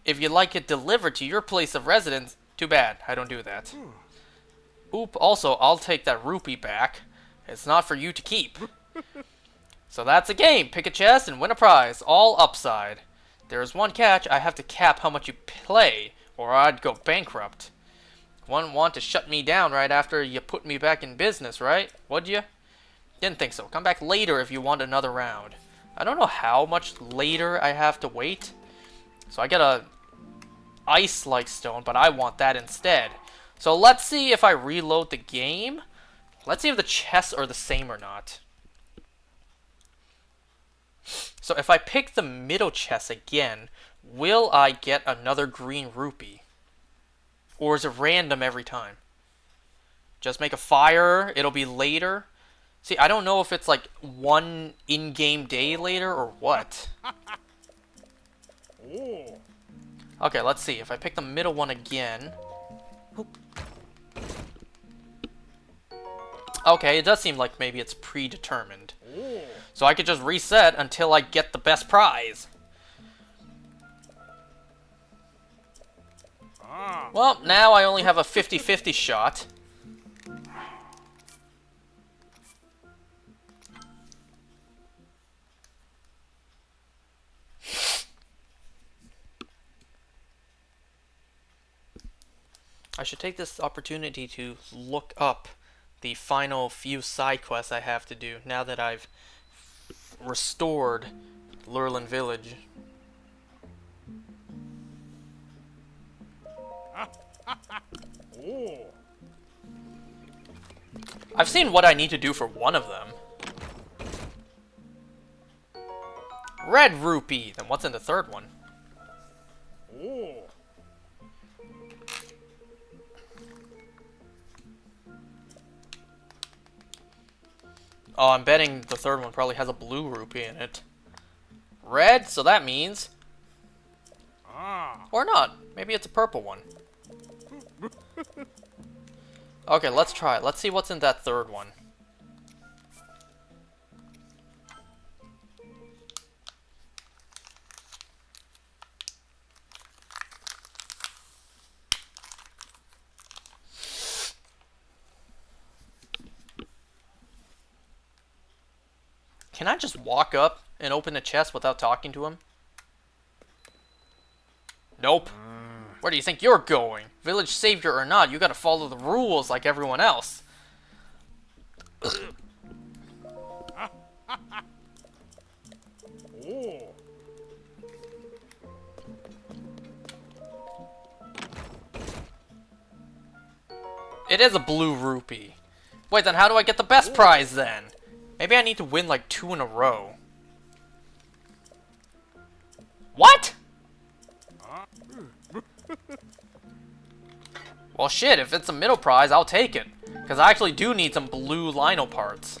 If you'd like it delivered to your place of residence, too bad. I don't do that. Oop. Also, I'll take that rupee back. It's not for you to keep. So that's a game. Pick a chest and win a prize. All upside. There is one catch. I have to cap how much you play, or I'd go bankrupt. Wouldn't want to shut me down right after you put me back in business, right? Would you? Didn't think so. Come back later if you want another round. I don't know how much later I have to wait. So I get a ice-like stone, but I want that instead. So let's see if I reload the game. Let's see if the chests are the same or not. So if I pick the middle chest again, will I get another green rupee? Or is it random every time? Just make a fire, it'll be later. See, I don't know if it's like one in-game day later or what. Okay, let's see. If I pick the middle one again. Okay, it does seem like maybe it's predetermined. So I could just reset until I get the best prize. Well, now I only have a 50-50 shot. I should take this opportunity to look up the final few side quests I have to do now that I've restored Lurelin Village. I've seen what I need to do for one of them. Red rupee. Then what's in the third one? Oh, I'm betting the third one probably has a blue rupee in it. Red, so that means... Or not. Maybe it's a purple one. Okay, let's try it. Let's see what's in that third one. Can I just walk up and open a chest without talking to him? Nope. Where do you think you're going? Village savior or not, you gotta follow the rules like everyone else. It is a blue rupee. Wait, then how do I get the best prize then? Maybe I need to win like 2 in a row. What? Well shit, if it's a middle prize, I'll take it. Because I actually do need some blue lino parts.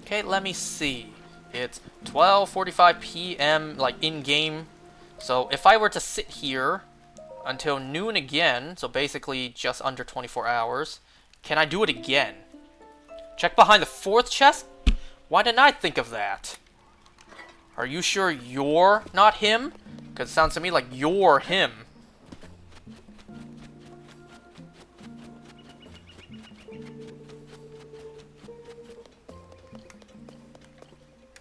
Okay, let me see. It's 12:45 p.m. like in-game. So if I were to sit here until noon again, so basically just under 24 hours, can I do it again? Check behind the 4th chest? Why didn't I think of that? Are you sure you're not him? Because it sounds to me like you're him.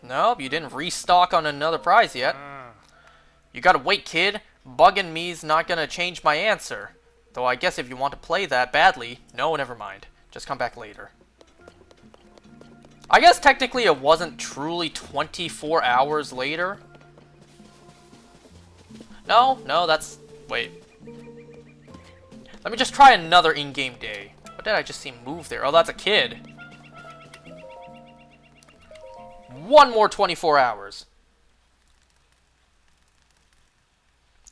Nope, you didn't restock on another prize yet. You gotta wait, kid. Bugging me's not gonna change my answer. Though I guess if you want to play that badly... No, never mind. Just come back later. I guess technically it wasn't truly 24 hours later. No, that's... Wait. Let me just try another in-game day. What did I just see move there? Oh, that's a kid. One more 24 hours.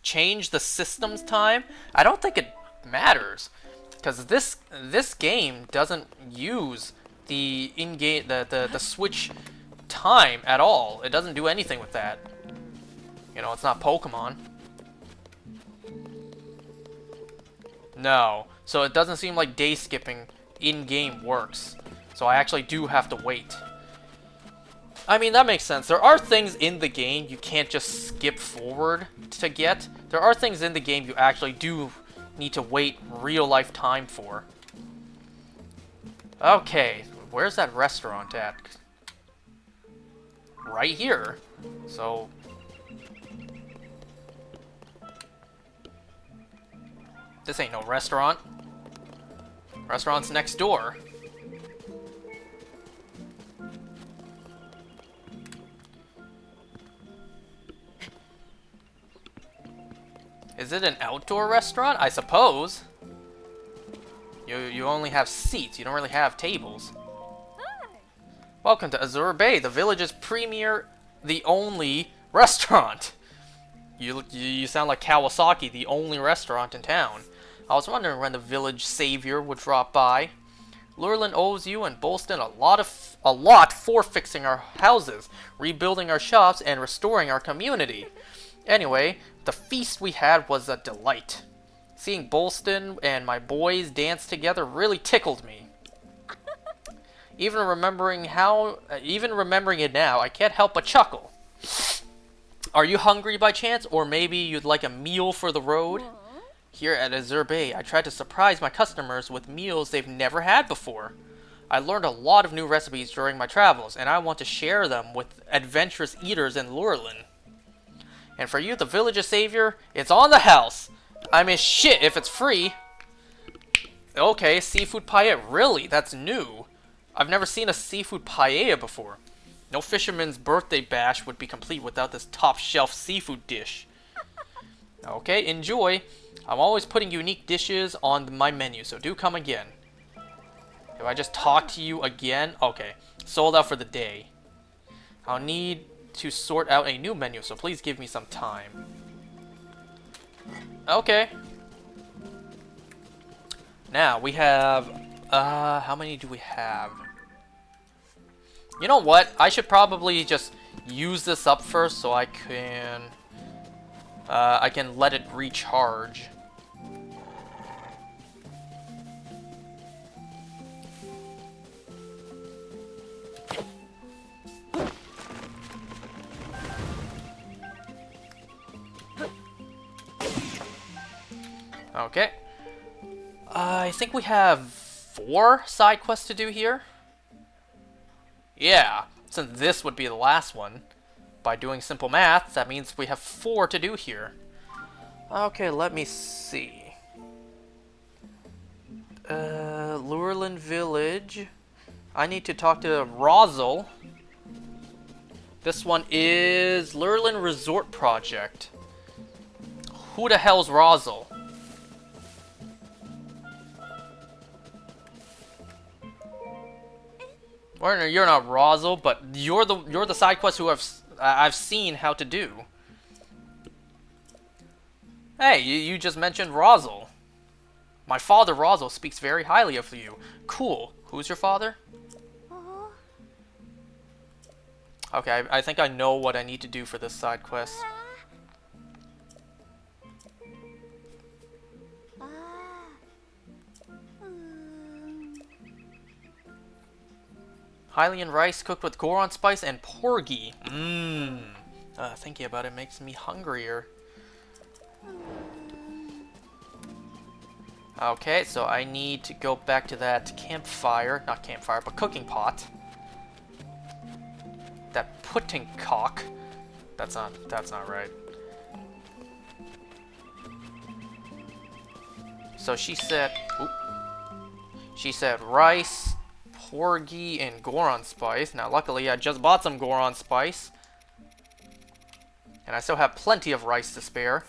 Change the system's time? I don't think it matters. Because this game doesn't use the in-game the Switch time at all. It doesn't do anything with that. You know, it's not Pokemon. No. So it doesn't seem like day skipping in-game works. So I actually do have to wait. I mean, that makes sense. There are things in the game you can't just skip forward to get. There are things in the game you actually do need to wait real-life time for. Okay, where's that restaurant at? Right here. So... This ain't no restaurant. Restaurant's next door. Is it an outdoor restaurant? I suppose. You only have seats. You don't really have tables. Hi. Welcome to Azure Bay, the village's premier, the only restaurant. You sound like Kawasaki, the only restaurant in town. I was wondering when the village savior would drop by. Lurelin owes you and Bolston a lot for fixing our houses, rebuilding our shops, and restoring our community. Anyway, the feast we had was a delight. Seeing Bolston and my boys dance together really tickled me. Even remembering it now, I can't help but chuckle. Are you hungry by chance, or maybe you'd like a meal for the road? Here at Azure Bay, I try to surprise my customers with meals they've never had before. I learned a lot of new recipes during my travels, and I want to share them with adventurous eaters in Lurelin. And for you, the village's savior, it's on the house. I mean, shit, if it's free. Okay, seafood paella. Really? That's new. I've never seen a seafood paella before. No fisherman's birthday bash would be complete without this top-shelf seafood dish. Okay, enjoy. I'm always putting unique dishes on my menu, so do come again. If I just talk to you again? Okay, sold out for the day. I'll need to sort out a new menu, so please give me some time. Okay. Now, we have... how many do we have? You know what? I should probably just use this up first so I can let it recharge. Okay. I think we have 4 side quests to do here. Yeah, since this would be the last one. By doing simple math, that means we have 4 to do here. Okay, let me see. Lurelin Village. I need to talk to Rozel. This one is Lurelin Resort Project. Who the hell's Rozel? Or you're not Rozel, but you're the side quest who I've seen how to do. Hey, you just mentioned Rozel. My father Rozel speaks very highly of you. Cool. Who's your father? Okay, I think I know what I need to do for this side quest. Hylian rice cooked with Goron spice and porgy. Thinking about it makes me hungrier. Okay, so I need to go back to that campfire. Not campfire, but cooking pot. That pudding cock. That's not right. So she said... Oop. She said rice, porgy, and Goron spice. Now, luckily, I just bought some Goron spice. And I still have plenty of rice to spare.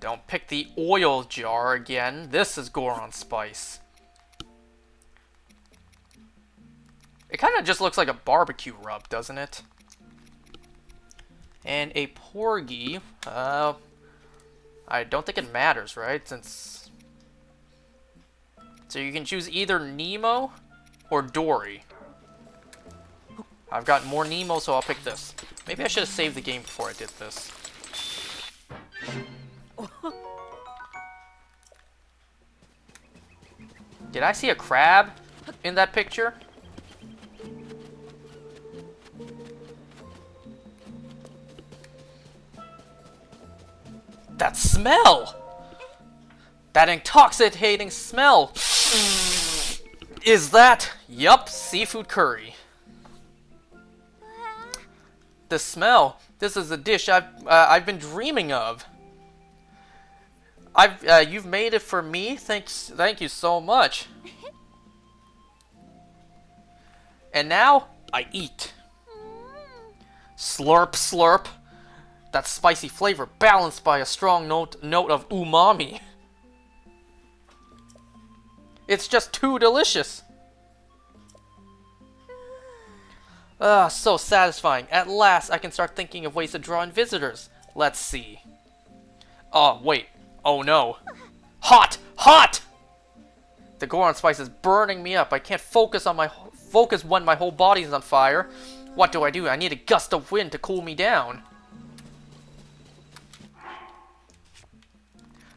Don't pick the oil jar again. This is Goron spice. It kind of just looks like a barbecue rub, doesn't it? And a porgy. I don't think it matters, right? Since... So you can choose either Nemo or Dory. I've got more Nemo, so I'll pick this. Maybe I should have saved the game before I did this. Did I see a crab in that picture? That smell! That intoxicating smell! Is that? Yup, seafood curry. The smell. This is a dish I've been dreaming of. You've made it for me. Thank you so much. And now I eat. Slurp, slurp. That spicy flavor balanced by a strong note of umami. It's just too delicious. So satisfying. At last, I can start thinking of ways to draw in visitors. Let's see. Oh, wait. Oh, no. Hot! Hot! The Goron spice is burning me up. I can't focus when my whole body's on fire. What do? I need a gust of wind to cool me down.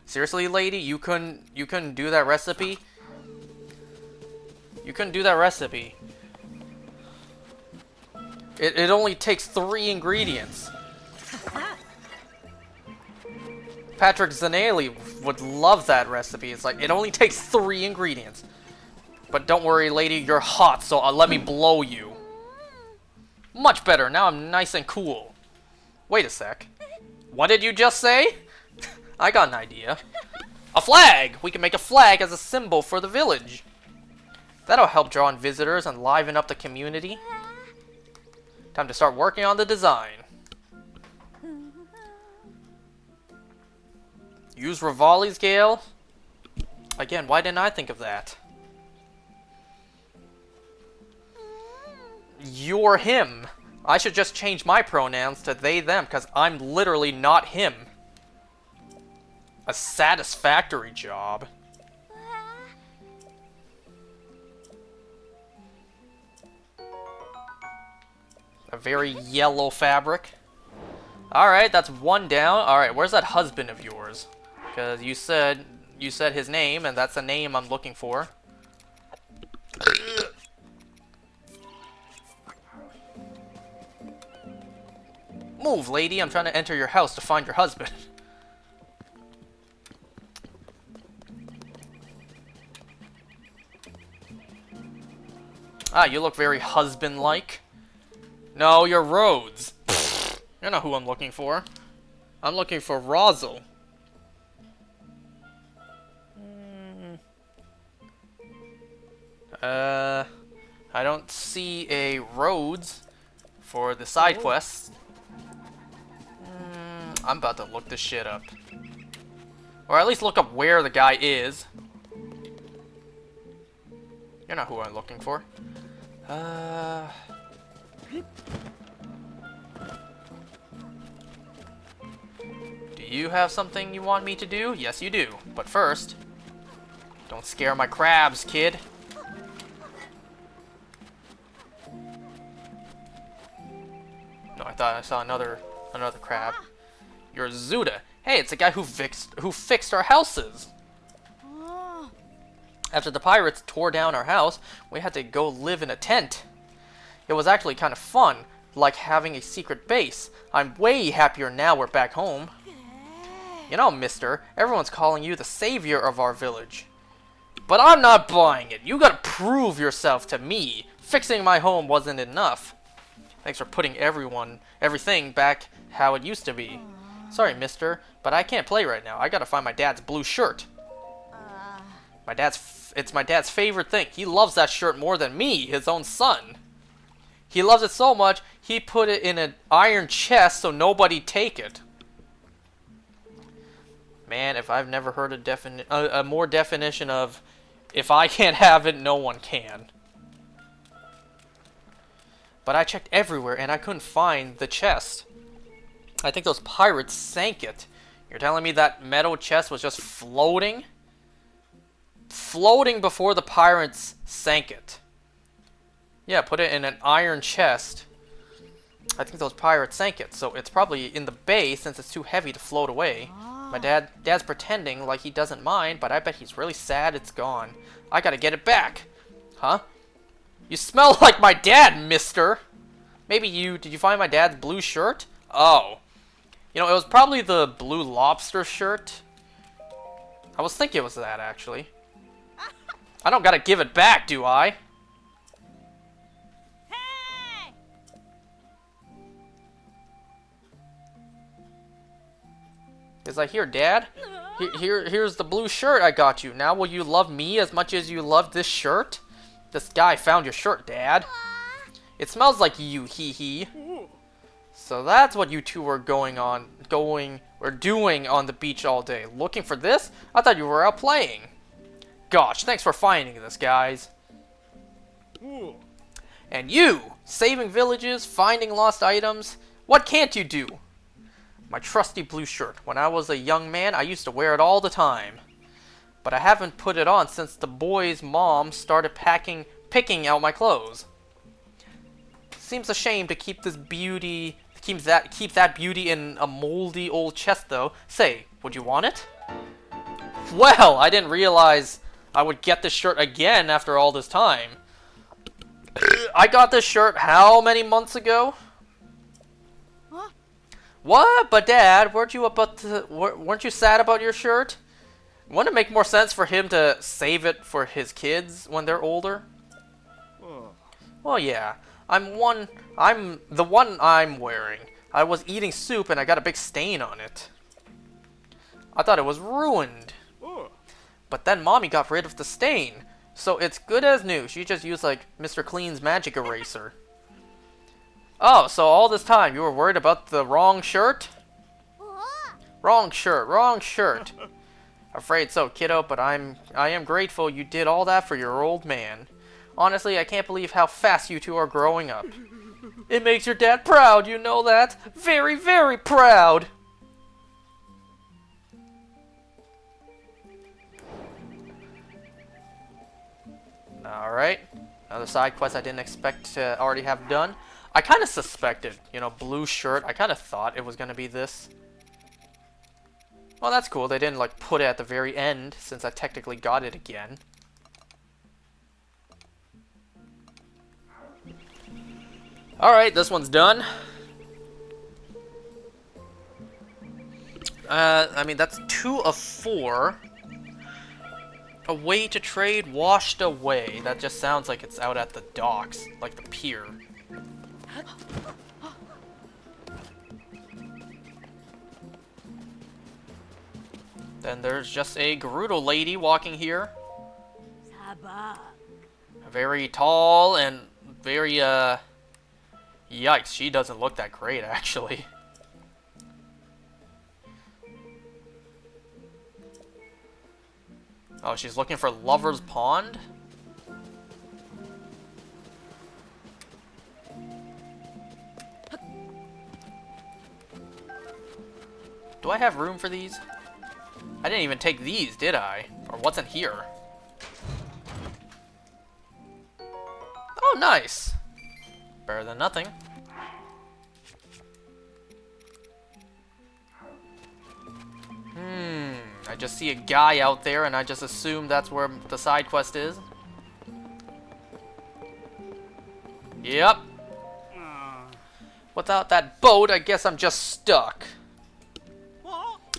Seriously, lady? You couldn't do that recipe? You couldn't do that recipe. It only takes 3 ingredients. Patrick Zanelli would love that recipe. It's like, it only takes 3 ingredients. But don't worry, lady, you're hot, so let me blow you. Much better, now I'm nice and cool. Wait a sec. What did you just say? I got an idea. A flag! We can make a flag as a symbol for the village. That'll help draw in visitors and liven up the community. Time to start working on the design. Use Rivali scale? Again, why didn't I think of that? You're him. I should just change my pronouns to they, them, because I'm literally not him. A satisfactory job. A very yellow fabric. Alright, that's 1 down. Alright, where's that husband of yours? Because you said his name, and that's the name I'm looking for. Move, lady. I'm trying to enter your house to find your husband. Ah, you look very husband-like. No, you're Rhodes. You know who I'm looking for. I'm looking for Rozel. I don't see a Rhodes for the side quests. I'm about to look this shit up. Or at least look up where the guy is. You're not who I'm looking for. Do you have something you want me to do? Yes, you do. But first, don't scare my crabs, kid. No, I thought I saw another crab. You're Zuda. Hey, it's the guy who fixed our houses. After the pirates tore down our house, we had to go live in a tent. It was actually kind of fun, like having a secret base. I'm way happier now we're back home. You know, mister, everyone's calling you the savior of our village. But I'm not buying it. You gotta prove yourself to me. Fixing my home wasn't enough. Thanks for putting everything back how it used to be. Sorry, mister, but I can't play right now. I gotta find my dad's blue shirt. It's my dad's favorite thing. He loves that shirt more than me, his own son. He loves it so much, he put it in an iron chest so nobody take it. Man, if I've never heard a more definition of, if I can't have it, no one can. But I checked everywhere and I couldn't find the chest. I think those pirates sank it. You're telling me that metal chest was just floating? Floating before the pirates sank it. Yeah, put it in an iron chest. I think those pirates sank it, so it's probably in the bay since it's too heavy to float away. My dad's pretending like he doesn't mind, but I bet he's really sad it's gone. I gotta get it back. Huh? You smell like my dad, mister! Did you find my dad's blue shirt? Oh. You know, it was probably the Blue Lobster shirt. I was thinking it was that, actually. I don't gotta give it back, do I? Hey! Is I hear, Dad? Here's the blue shirt I got you. Now will you love me as much as you love this shirt? This guy found your shirt, Dad. It smells like you, hee. So that's what you two were doing on the beach all day. Looking for this? I thought you were out playing. Gosh, thanks for finding this, guys. And you, saving villages, finding lost items. What can't you do? My trusty blue shirt. When I was a young man, I used to wear it all the time. But I haven't put it on since the boy's mom started picking out my clothes. Seems a shame to keep this beauty, keep that beauty in a moldy old chest though. Say, would you want it? Well, I didn't realize I would get this shirt again after all this time. I got this shirt how many months ago? What? But Dad, weren't you sad about your shirt? Wouldn't it make more sense for him to save it for his kids when they're older? Well, yeah. I'm the one I'm wearing. I was eating soup and I got a big stain on it. I thought it was ruined. But then Mommy got rid of the stain. So it's good as new. She just used like Mr. Clean's magic eraser. Oh, so all this time you were worried about the wrong shirt? Wrong shirt, wrong shirt. Afraid so, kiddo, but I am grateful you did all that for your old man. Honestly, I can't believe how fast you two are growing up. It makes your dad proud, you know that? Very, very proud! Alright. Another side quest I didn't expect to already have done. I kind of suspected, you know, blue shirt. I kind of thought it was going to be this. Well, that's cool. They didn't, like, put it at the very end, since I technically got it again. Alright, this one's done. I mean, that's 2 of 4. A way to trade washed away. That just sounds like it's out at the docks, like the pier. Then there's just a Gerudo lady walking here. Very tall and very, yikes, she doesn't look that great, actually. Oh, she's looking for Lover's Pond? Do I have room for these? I didn't even take these, did I? Or what's in here? Oh, nice! Better than nothing. I just see a guy out there and I just assume that's where the side quest is. Yep. Without that boat, I guess I'm just stuck.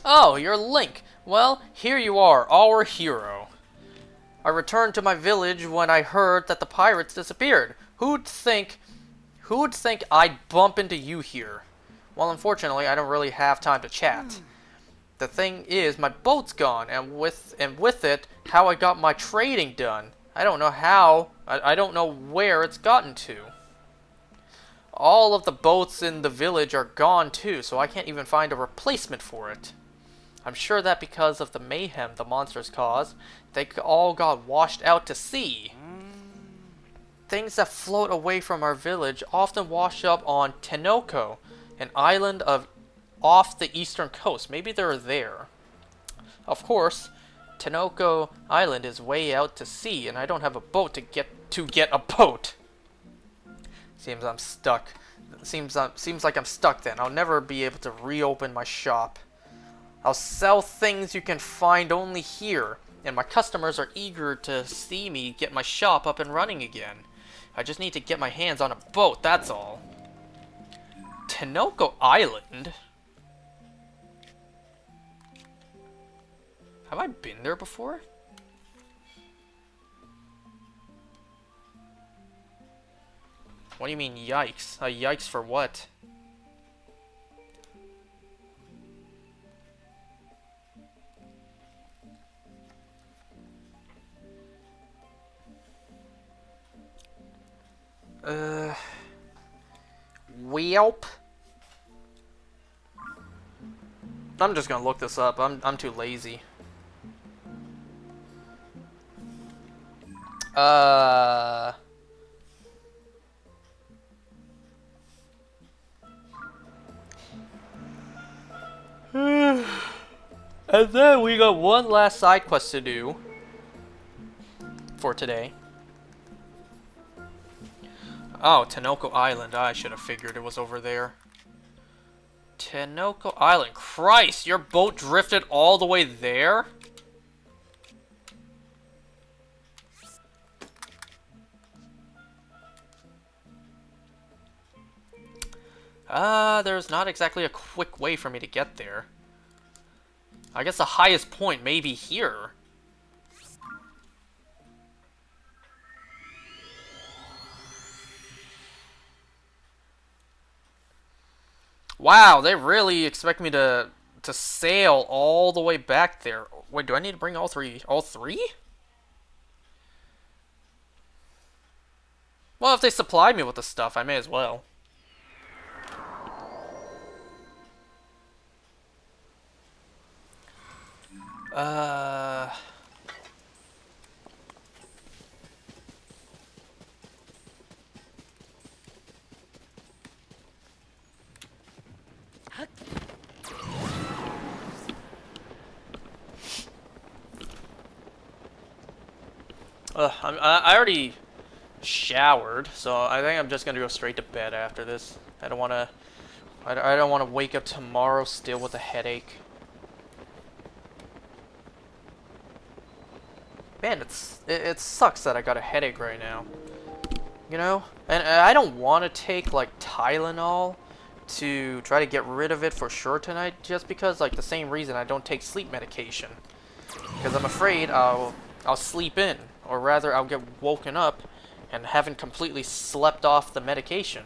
Oh, you're Link. Well, here you are, our hero. I returned to my village when I heard that the pirates disappeared. Who'd think I'd bump into you here? Well, unfortunately, I don't really have time to chat. The thing is, my boat's gone, and with it, how I got my trading done. I don't know how. I don't know where it's gotten to. All of the boats in the village are gone too, so I can't even find a replacement for it. I'm sure that because of the mayhem the monsters caused, they all got washed out to sea. Things that float away from our village often wash up on Tenoko, an island off the eastern coast. Maybe they're there. Of course, Tenoko Island is way out to sea, and I don't have a boat to get a boat. Seems I'm stuck. Seems like I'm stuck then. I'll never be able to reopen my shop. I'll sell things you can find only here, and my customers are eager to see me get my shop up and running again. I just need to get my hands on a boat, that's all. Tenoko Island? Have I been there before? What do you mean, yikes? Yikes for what? Welp. I'm just gonna look this up. I'm too lazy. And then we got one last side quest to do for today. Oh, Tenoko Island. I should have figured it was over there. Tenoko Island. Christ, your boat drifted all the way there? There's not exactly a quick way for me to get there. I guess the highest point may be here. Wow, they really expect me to sail all the way back there. Wait, do I need to bring all three? All three? Well, if they supply me with the stuff, I may as well. Uh... I already showered, so I think I'm just gonna go straight to bed after this. I don't wanna wake up tomorrow still with a headache. Man, it sucks that I got a headache right now. You know? And I don't want to take, like, Tylenol to try to get rid of it for sure tonight, just because, like, the same reason I don't take sleep medication. Because I'm afraid I'll sleep in, or rather I'll get woken up and haven't completely slept off the medication.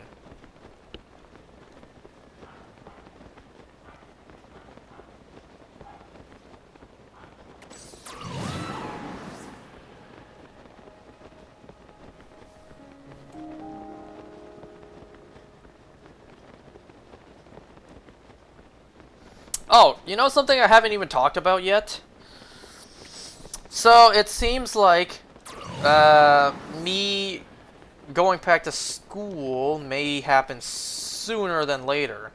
Oh, you know something I haven't even talked about yet? So, it seems like, me going back to school may happen sooner than later.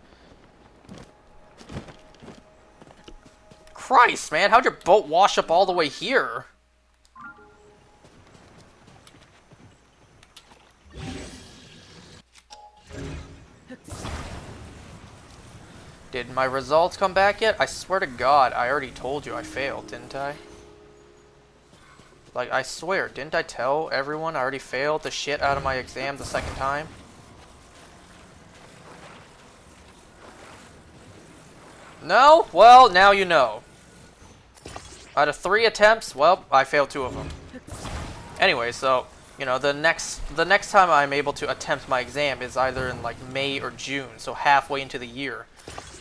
Christ, man, how'd your boat wash up all the way here? Did my results come back yet? I swear to God, I already told you I failed, didn't I? Like, I swear, didn't I tell everyone I already failed the shit out of my exam the second time? No? Well, now you know. Out of 3 attempts, well, I failed 2 of them. Anyway, so, you know, the next time I'm able to attempt my exam is either in, like, May or June, so halfway into the year.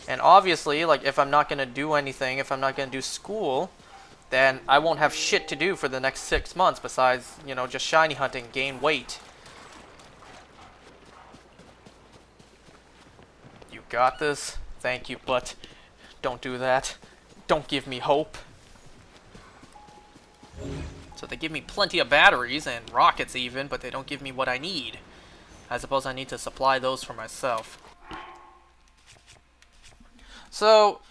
And obviously, like, if I'm not going to do anything, if I'm not going to do school, then I won't have shit to do for the next 6 months besides, you know, just shiny hunting, gain weight. You got this? Thank you, but don't do that. Don't give me hope. So they give me plenty of batteries and rockets even, but they don't give me what I need. I suppose I need to supply those for myself. So,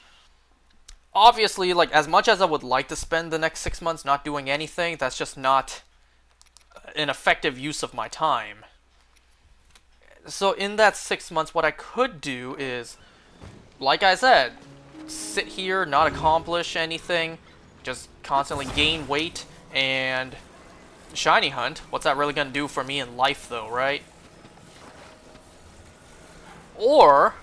obviously, like, as much as I would like to spend the next 6 months not doing anything, that's just not an effective use of my time. So, in that 6 months, what I could do is, like I said, sit here, not accomplish anything, just constantly gain weight, and shiny hunt. What's that really gonna do for me in life, though, right? Or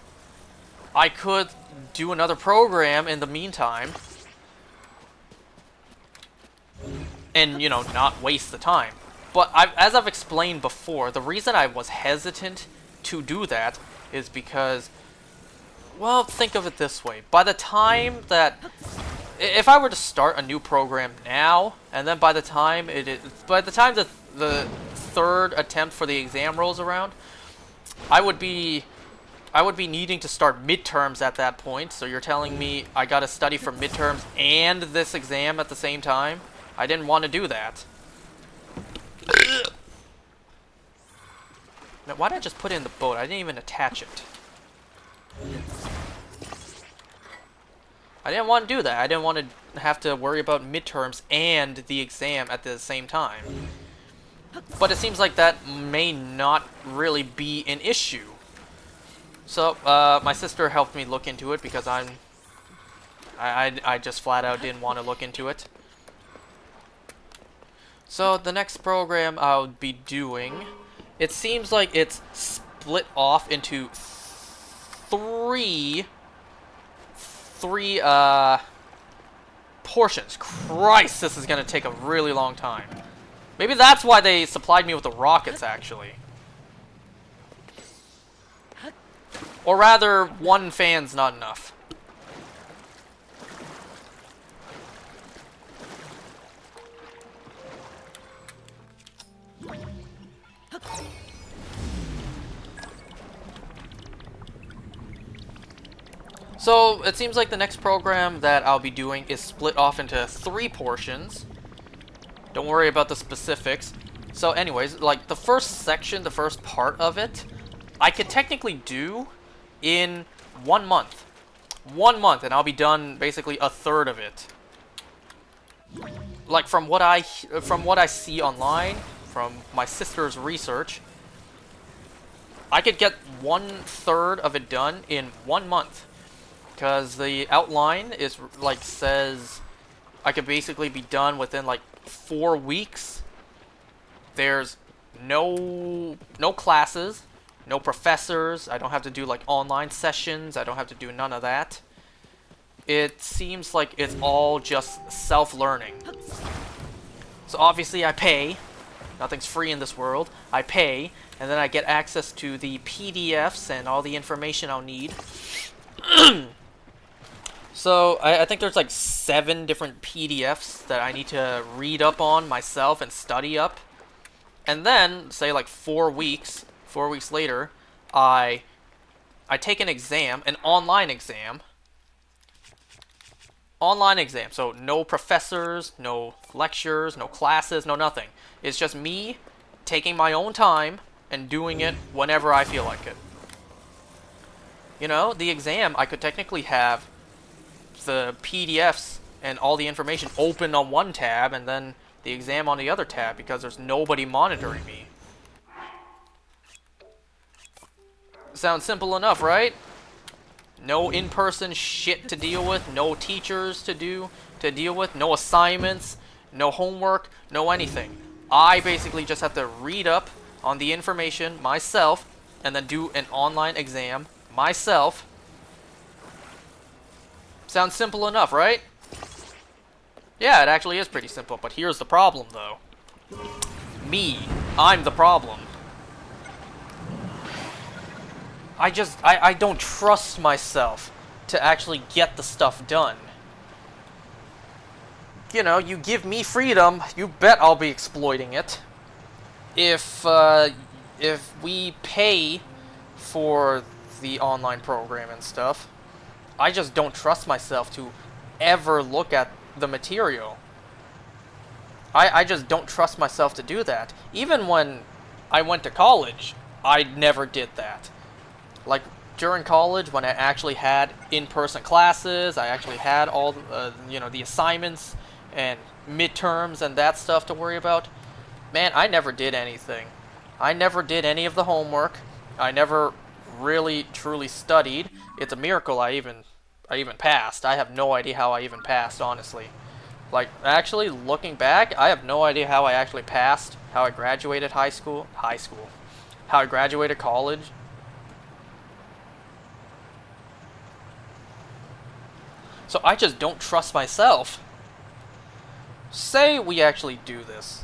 I could do another program in the meantime and, you know, not waste the time. But as I've explained before, the reason I was hesitant to do that is because, well, think of it this way. By the time that, if I were to start a new program now, and then by the time the 3rd attempt for the exam rolls around, I would be needing to start midterms at that point, so you're telling me I gotta study for midterms and this exam at the same time? I didn't want to do that. Now, why did I just put it in the boat? I didn't even attach it. I didn't want to do that. I didn't want to have to worry about midterms and the exam at the same time. But it seems like that may not really be an issue. So, my sister helped me look into it because I just flat out didn't want to look into it. So, the next program I'll be doing, it seems like it's split off into three portions. Christ, this is gonna take a really long time. Maybe that's why they supplied me with the rockets, actually. Or rather, one fan's not enough. So, it seems like the next program that I'll be doing is split off into 3 portions. Don't worry about the specifics. So anyways, like, the first section, the first part of it, I could technically do in 1 month. 1 month, and I'll be done basically a third of it. Like, from what I see online, from my sister's research, I could get 1/3 of it done in 1 month. Because the outline is, like, says I could basically be done within, like, 4 weeks. There's no classes, no professors. I don't have to do, like, online sessions. I don't have to do none of that. It seems like it's all just self-learning. So obviously I pay. Nothing's free in this world. I pay, and then I get access to the PDFs and all the information I'll need. So, I think there's like 7 different PDFs that I need to read up on myself and study up. And then, say like 4 weeks later, I take an exam, an online exam. Online exam, so no professors, no lectures, no classes, no nothing. It's just me taking my own time and doing it whenever I feel like it. You know, the exam, I could technically have the PDFs and all the information open on one tab and then the exam on the other tab because there's nobody monitoring me. Sounds simple enough, right? No in-person shit to deal with, no teachers to deal with, no assignments, no homework, no anything. I basically just have to read up on the information myself and then do an online exam myself. Sounds simple enough, right? Yeah, it actually is pretty simple, but here's the problem, though. Me. I'm the problem. I don't trust myself to actually get the stuff done. You know, you give me freedom, you bet I'll be exploiting it. If we pay for the online program and stuff, I just don't trust myself to ever look at the material. I just don't trust myself to do that. Even when I went to college, I never did that. Like, during college, when I actually had in-person classes, I actually had all, you know, the assignments and midterms and that stuff to worry about, man, I never did anything. I never did any of the homework. I never really truly studied. It's a miracle I even passed. I have no idea how I even passed, honestly. Like, actually, looking back, I have no idea how I actually passed, how I graduated high school, how I graduated college. So I just don't trust myself. Say we actually do this.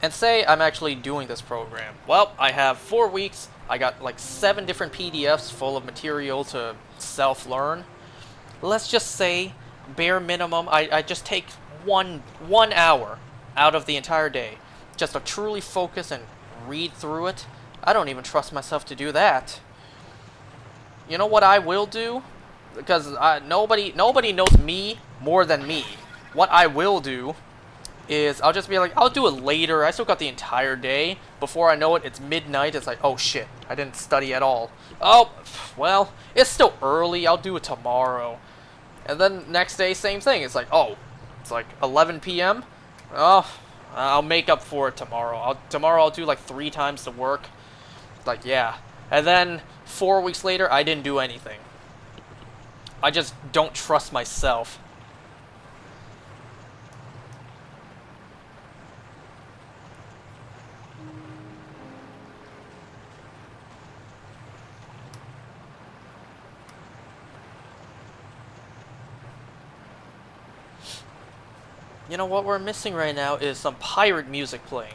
And say I'm actually doing this program. Well, I have 4 weeks. I got like 7 different PDFs full of material to self-learn. Let's just say, bare minimum, I just take one hour out of the entire day just to truly focus and read through it. I don't even trust myself to do that. You know what I will do? Because nobody knows me more than me. What I will do is I'll just be like, I'll do it later. I still got the entire day. Before I know it, it's midnight. It's like, oh shit, I didn't study at all. Oh, well, it's still early. I'll do it tomorrow. And then next day, same thing. It's like, oh, it's like 11 p.m. Oh, I'll make up for it tomorrow. Tomorrow I'll do like 3 times the work. Like, yeah. And then 4 weeks later, I didn't do anything. I just don't trust myself. You know what we're missing right now is some pirate music playing.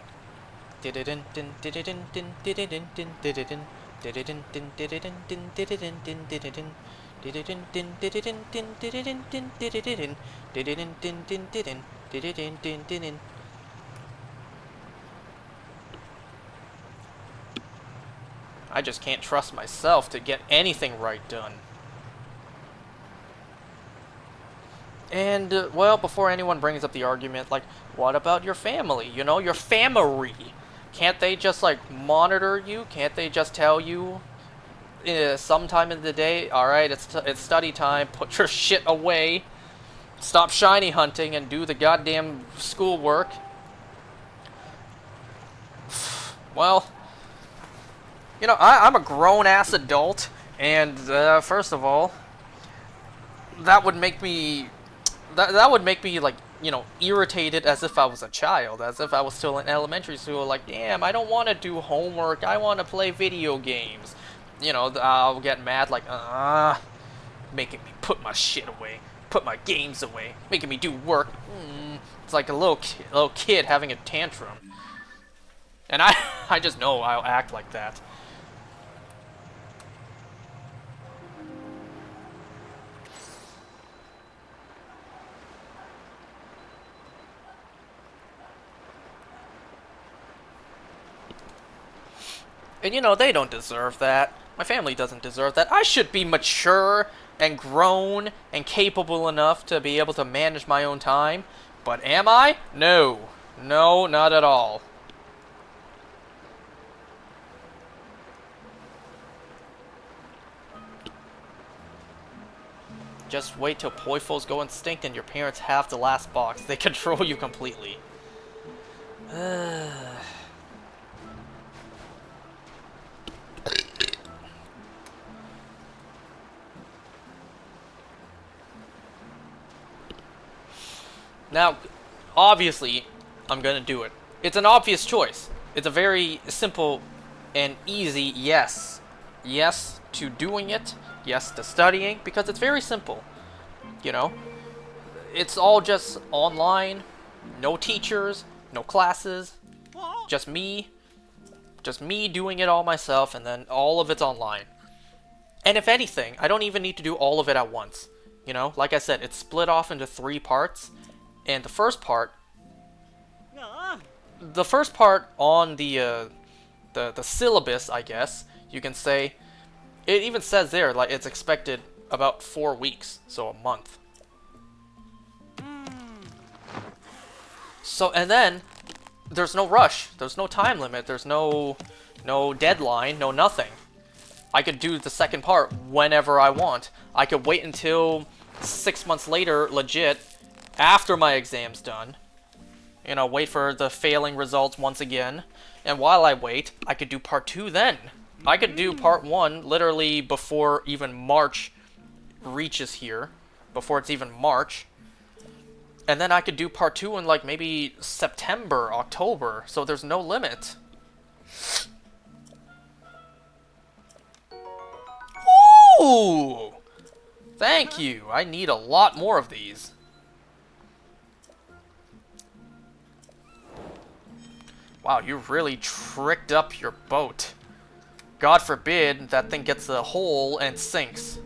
I just can't trust myself to get anything right done. And, well, before anyone brings up the argument, like, what about your family? You know, your family. Can't they just, like, monitor you? Can't they just tell you sometime in the day, alright, it's study time, put your shit away, stop shiny hunting, and do the goddamn schoolwork? Well, you know, I'm a grown-ass adult, and, first of all, that would make me... That would make me, like, you know, irritated as if I was a child, as if I was still in elementary school, like, damn, I don't want to do homework, I want to play video games. You know, I'll get mad, like, making me put my shit away, put my games away, making me do work. It's like a little kid having a tantrum. And I just know I'll act like that. And you know, they don't deserve that. My family doesn't deserve that. I should be mature and grown and capable enough to be able to manage my own time. But am I? No. No, not at all. Just wait till Poifos go extinct and your parents have the last box. They control you completely. Now, obviously, I'm gonna do it. It's an obvious choice. It's a very simple and easy yes. Yes to doing it. Yes to studying, because it's very simple. You know? It's all just online. No teachers. No classes. Just me. Just me doing it all myself, and then all of it's online. And if anything, I don't even need to do all of it at once. You know? Like I said, it's split off into 3 parts. And the first part on the syllabus, I guess, you can say, it even says there, like, it's expected about 4 weeks, so a month. So, and then, there's no rush, there's no time limit, there's no deadline, no nothing. I could do the second part whenever I want. I could wait until 6 months later, legit, after my exam's done, you know, wait for the failing results once again, and while I wait, I could do part 2 then. I could do part 1 literally before even March reaches here, before it's even March, and then I could do part 2 in, like, maybe September, October, so there's no limit. Ooh! Thank you! I need a lot more of these. Wow, you really tricked up your boat. God forbid that thing gets a hole and sinks.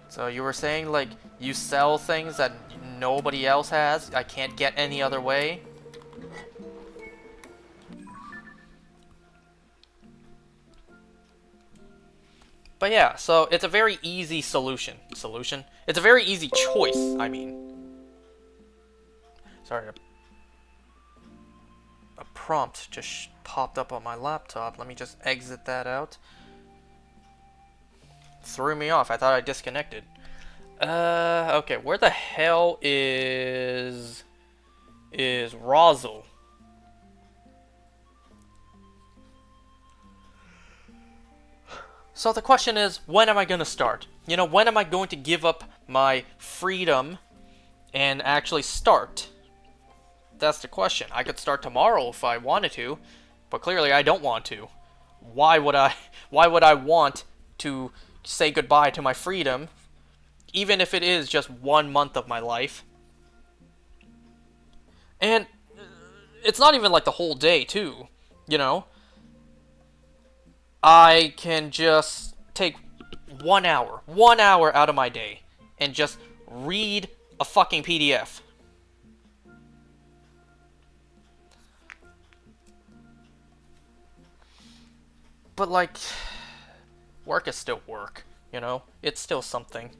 So you were saying, like, you sell things that nobody else has? I can't get any other way? But yeah, so it's a very easy solution. It's a very easy choice, I mean. Sorry, a prompt just popped up on my laptop. Let me just exit that out. Threw me off. I thought I disconnected. Okay, where the hell is Rosal? So the question is, when am I going to start? You know, when am I going to give up my freedom and actually start? That's the question. I could start tomorrow if I wanted to, but clearly I don't want to. Why would I want to say goodbye to my freedom even if it is just 1 month of my life. And it's not even like the whole day, too, you know? I can just take 1 hour out of my day, and just read a fucking PDF. But, like, work is still work, you know? It's still something.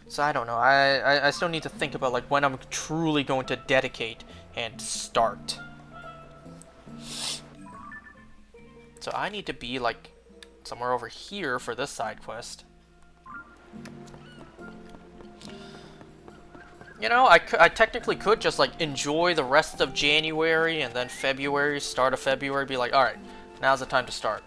So I don't know, I still need to think about, like, when I'm truly going to dedicate and start. So I need to be, like, somewhere over here for this side quest. You know, I technically could just, like, enjoy the rest of January, and then February, start of February, be like, alright, now's the time to start.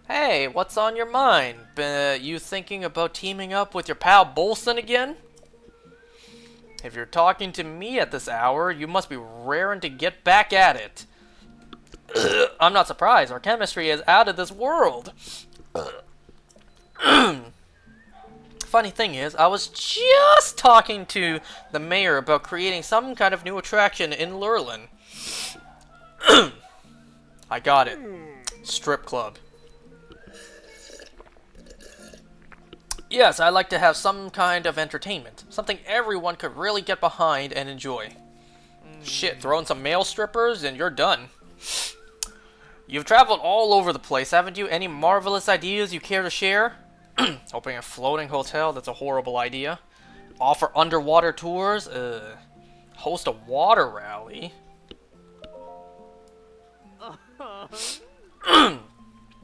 Hey, what's on your mind? You thinking about teaming up with your pal Bolson again? If you're talking to me at this hour, you must be raring to get back at it. I'm not surprised, our chemistry is out of this world. Funny thing is, I was just talking to the mayor about creating some kind of new attraction in Lurlin. I got it. Strip club. Yes, I'd like to have some kind of entertainment. Something everyone could really get behind and enjoy. Shit, throw in some male strippers and you're done. You've traveled all over the place, haven't you? Any marvelous ideas you care to share? Opening a floating hotel, that's a horrible idea. Offer underwater tours? Host a water rally?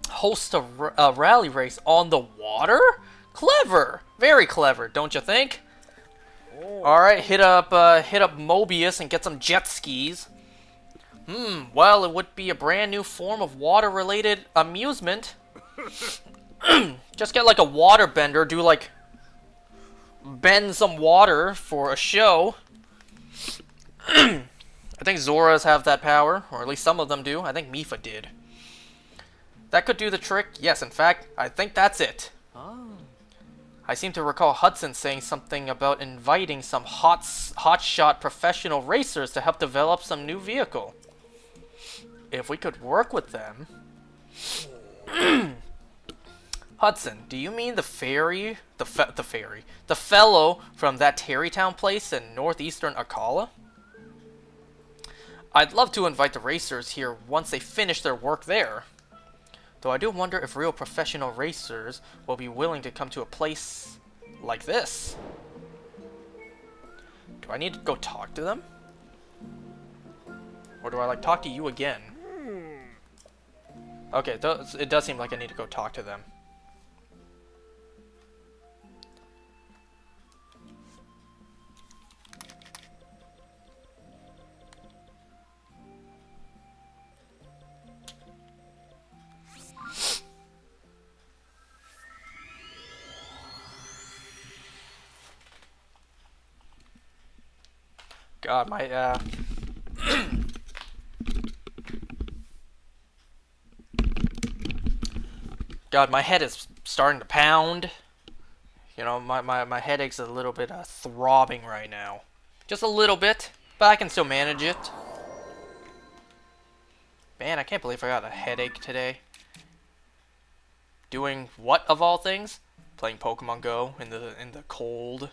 Host a rally race on the water? Clever! Very clever, don't you think? Alright, hit up Mobius and get some jet skis. Well, it would be a brand new form of water-related amusement. Just get like a water bender, do like bend some water for a show. I think Zoras have that power, or at least some of them do. I think Mipha did. That could do the trick. Yes, in fact, I think that's it. I seem to recall Hudson saying something about inviting some hotshot professional racers to help develop some new vehicle. If we could work with them... Hudson, do you mean the ferry? The fellow from that Terrytown place in northeastern Akala? I'd love to invite the racers here once they finish their work there. Though I do wonder if real professional racers will be willing to come to a place like this. Do I need to go talk to them? Or do I, like, talk to you again? Okay, it does seem like I need to go talk to them. God, my, God, my head is starting to pound. You know, my headache's a little bit throbbing right now. Just a little bit, but I can still manage it. Man, I can't believe I got a headache today. Doing what, of all things? Playing Pokemon Go in the cold.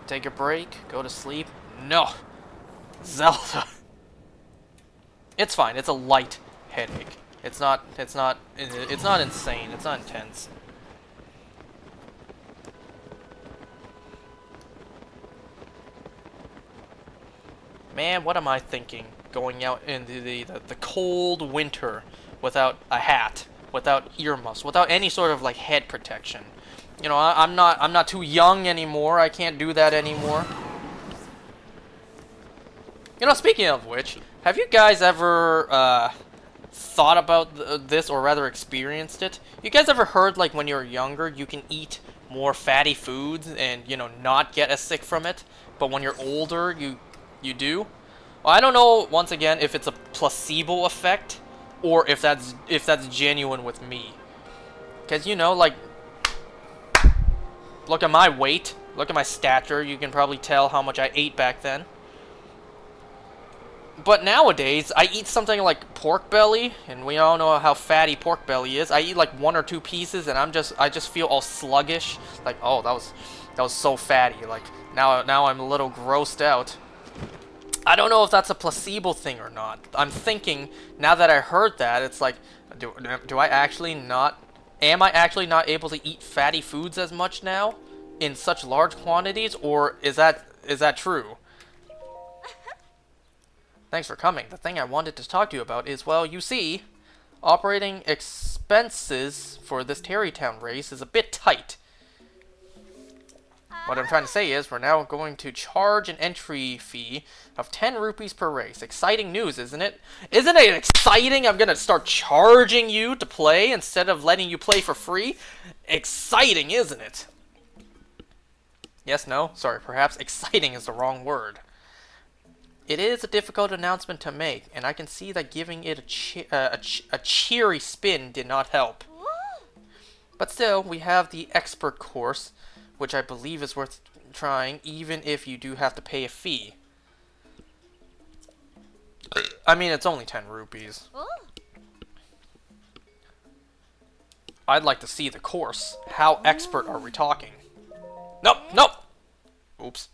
Take a break. Go to sleep. No. Zelda. It's fine. It's a light headache. It's not insane. It's not intense. Man, what am I thinking? Going out into the cold winter without a hat, without earmuffs, without any sort of like head protection. You know, I'm not too young anymore. I can't do that anymore. You know, speaking of which, have you guys ever thought about this, or rather experienced it? You guys ever heard, like, when you're younger, you can eat more fatty foods and, you know, not get as sick from it, but when you're older, you do? Well, I don't know, once again, if it's a placebo effect, or if that's genuine with me. Because, you know, like, look at my weight, look at my stature, you can probably tell how much I ate back then. But nowadays, I eat something like pork belly, and we all know how fatty pork belly is. I eat like 1 or 2 pieces, and I just feel all sluggish. Like, oh, that was so fatty. Like, now I'm a little grossed out. I don't know if that's a placebo thing or not. I'm thinking, now that I heard that, it's like, do I actually not... Am I actually not able to eat fatty foods as much now? In such large quantities? Or is that true? Thanks for coming. The thing I wanted to talk to you about is, well, you see, operating expenses for this Tarrytown race is a bit tight. What I'm trying to say is, we're now going to charge an entry fee of 10 rupees per race. Exciting news, isn't it? Isn't it exciting? I'm gonna start charging you to play instead of letting you play for free? Exciting, isn't it? Yes, no? Sorry, perhaps exciting is the wrong word. It is a difficult announcement to make, and I can see that giving it a cheery spin did not help. But still, we have the expert course, which I believe is worth trying, even if you do have to pay a fee. I mean, it's only 10 rupees. I'd like to see the course. How expert are we talking? Nope, nope! Oops.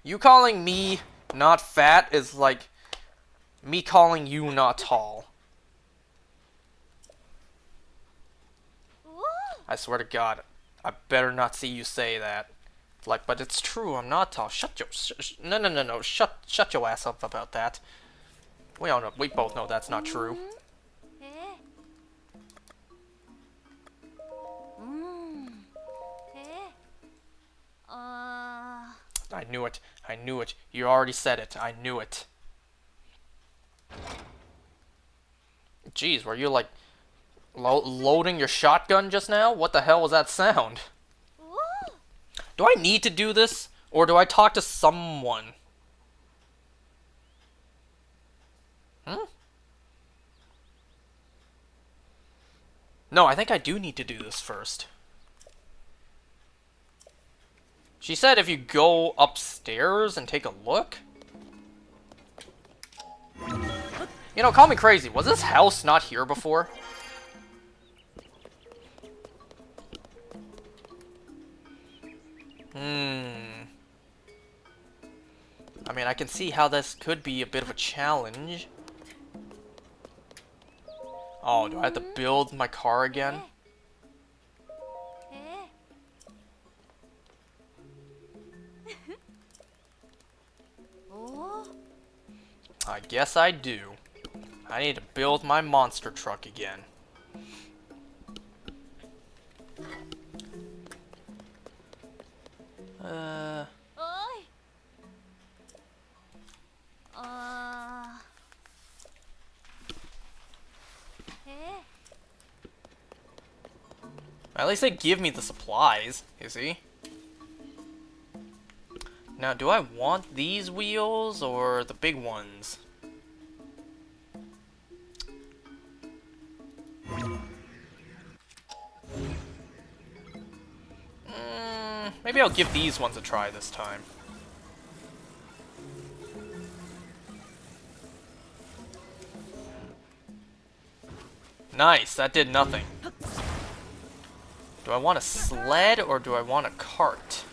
You calling me not fat is like me calling you not tall. I swear to God, I better not see you say that. Like, but it's true, I'm not tall. Shut your... No. Shut your ass up about that. We all know, we both know that's not true. I knew it. I knew it. You already said it. I knew it. Jeez, were you like loading your shotgun just now? What the hell was that sound? Do I need to do this? Or do I talk to someone? No, I think I do need to do this first. She said if you go upstairs and take a look. You know, call me crazy. Was this house not here before? I mean, I can see how this could be a bit of a challenge. Oh, do I have to build my car again? I guess I do. I need to build my monster truck again. At least they give me the supplies, you see? Now, do I want these wheels or the big ones? Maybe I'll give these ones a try this time. Nice, that did nothing. Do I want a sled or do I want a cart?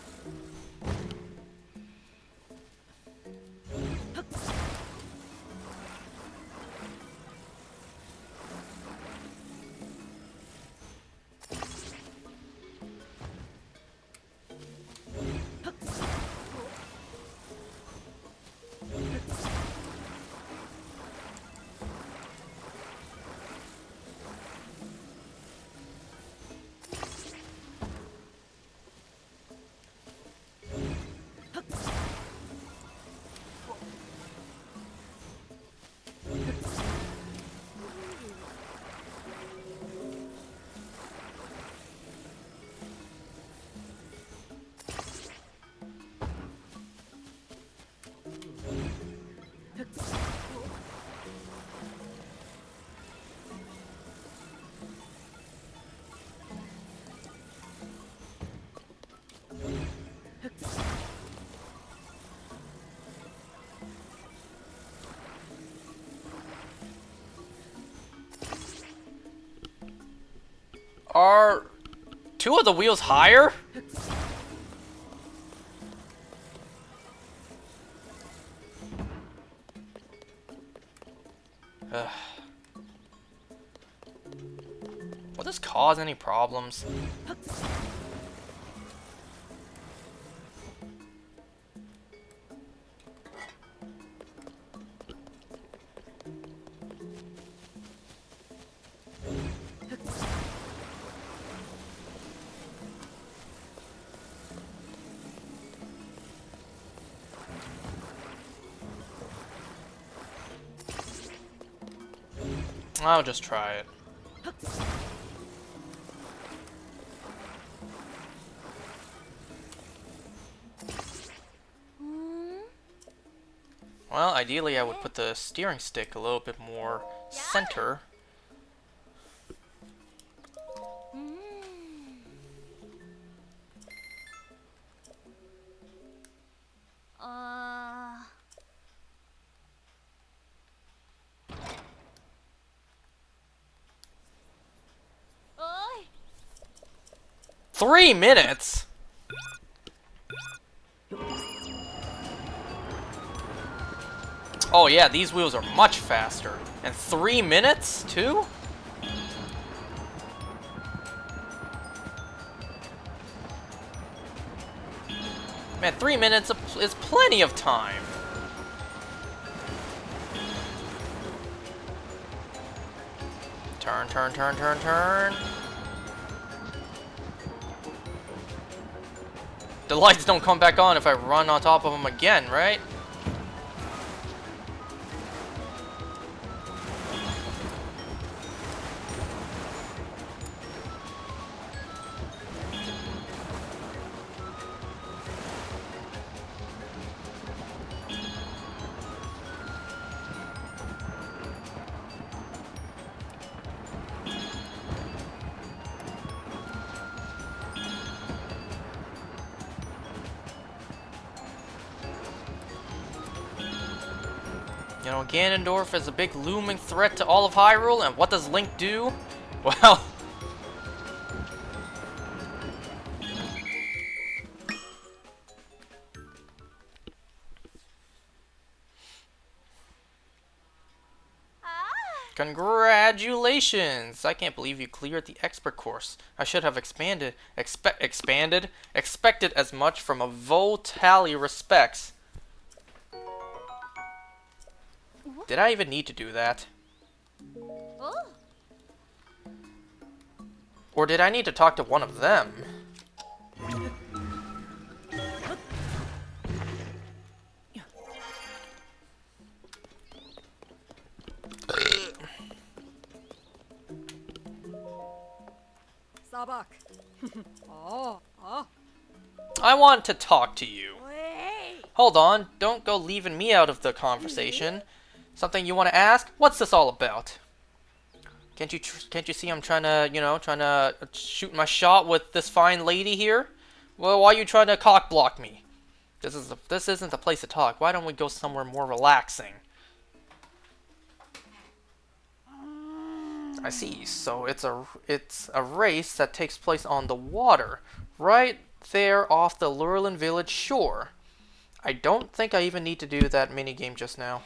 Are two of the wheels higher? Ugh. Will this cause any problems? I'll just try it. Well, ideally I would put the steering stick a little bit more center. Ôi, 3 minutes? Oh yeah, these wheels are much faster. And 3 minutes, too? Man, 3 minutes is plenty of time. Turn, turn, turn, turn, turn. The lights don't come back on if I run on top of them again, right? You know, Ganondorf is a big looming threat to all of Hyrule, and what does Link do? Well... Congratulations! I can't believe you cleared the expert course. I should have expected as much from a Voltally respects. Did I even need to do that? oh, Or did I need to talk to one of them? Sabak. Oh, oh. I want to talk to you. Wait. Hold on, don't go leaving me out of the conversation. Something you want to ask? What's this all about? Can't you see I'm trying to, shoot my shot with this fine lady here? Well, why are you trying to cock block me? This isn't the place to talk. Why don't we go somewhere more relaxing? I see. So it's a race that takes place on the water, right there off the Lurlin village shore. I don't think I even need to do that mini game just now.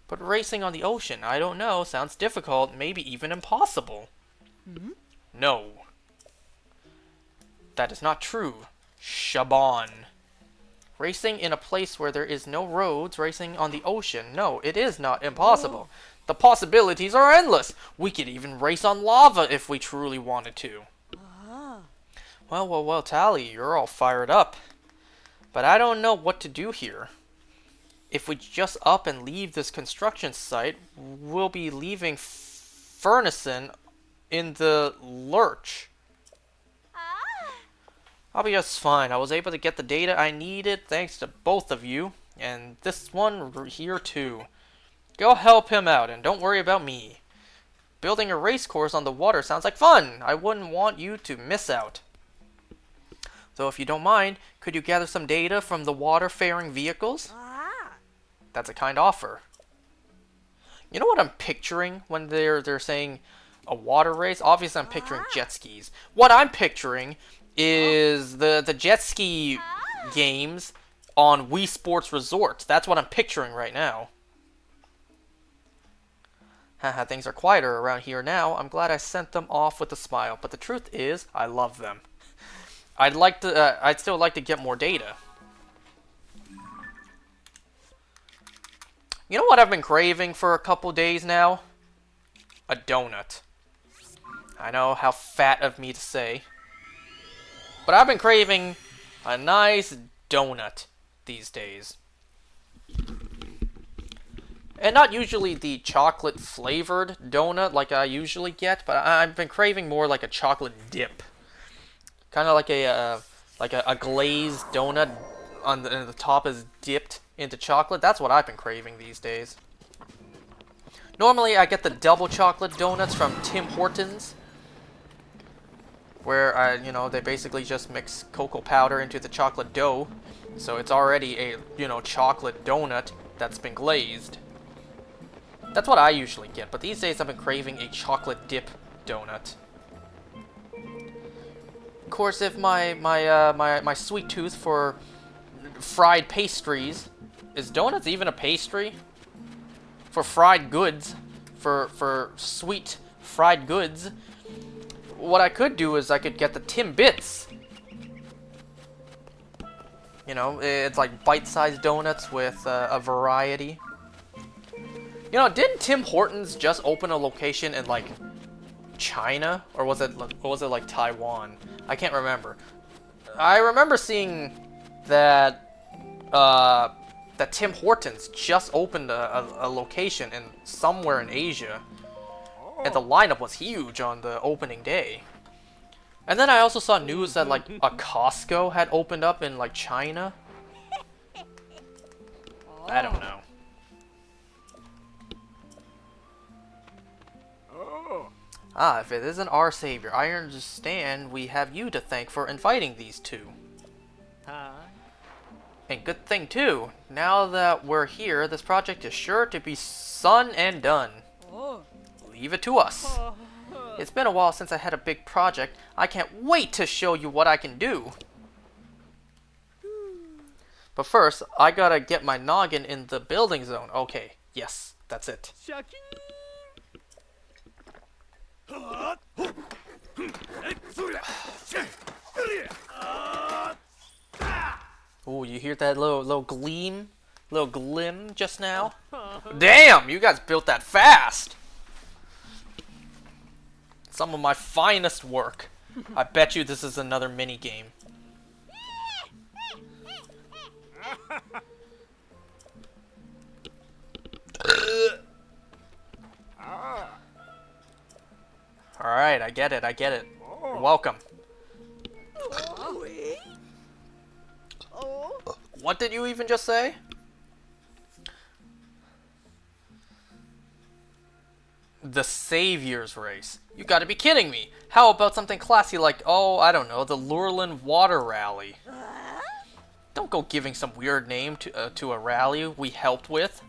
But racing on the ocean, I don't know, sounds difficult, maybe even impossible. No. That is not true. Shaban. Racing in a place where there is no roads, racing on the ocean. No, it is not impossible. The possibilities are endless. We could even race on lava if we truly wanted to. Well, Tally, you're all fired up. But I don't know what to do here. If we just up and leave this construction site, we'll be leaving Furnison in the lurch. I'll be just fine. I was able to get the data I needed thanks to both of you, and this one here too. Go help him out, and don't worry about me. Building a race course on the water sounds like fun. I wouldn't want you to miss out. So if you don't mind, could you gather some data from the water-faring vehicles? That's a kind offer. You know what I'm picturing when they're saying a water race? Obviously, I'm picturing jet skis. What I'm picturing is the jet ski games on Wii Sports Resort. That's what I'm picturing right now. Haha, things are quieter around here now. I'm glad I sent them off with a smile. But the truth is, I love them. I'd still like to get more data. You know what I've been craving for a couple days now? A donut. I know how fat of me to say. But I've been craving a nice donut these days. And not usually the chocolate flavored donut like I usually get, but I've been craving more like a chocolate dip. Kind of like a glazed donut and the top is dipped into chocolate. That's what I've been craving these days. Normally I get the double chocolate donuts from Tim Hortons, where they basically just mix cocoa powder into the chocolate dough, so it's already a chocolate donut that's been glazed. That's what I usually get, but these days I've been craving a chocolate dip donut. Of course, if my sweet tooth for fried pastries, is donuts even a pastry? For fried goods, for sweet fried goods, what I could do is I could get the Timbits. You know, it's like bite-sized donuts with a variety. You know, didn't Tim Hortons just open a location in like China, or was it like Taiwan? I can't remember. I remember seeing that that Tim Hortons just opened a location in somewhere in Asia, and the lineup was huge on the opening day. And then I also saw news that like a Costco had opened up in like China. I don't know. Ah, if it isn't our savior, I understand we have you to thank for inviting these two. And good thing too, now that we're here, this project is sure to be done and done. Leave it to us. It's been a while since I had a big project. I can't wait to show you what I can do. But first, I gotta get my noggin in the building zone. Okay, yes, that's it. Oh, you hear that little gleam? Little glim just now? Damn, you guys built that fast! Some of my finest work. I bet you this is another mini game. Alright, I get it. You're welcome. What did you even just say? The Savior's Race. You gotta be kidding me. How about something classy like, oh, I don't know, the Lurlin Water Rally? Don't go giving some weird name to a rally we helped with.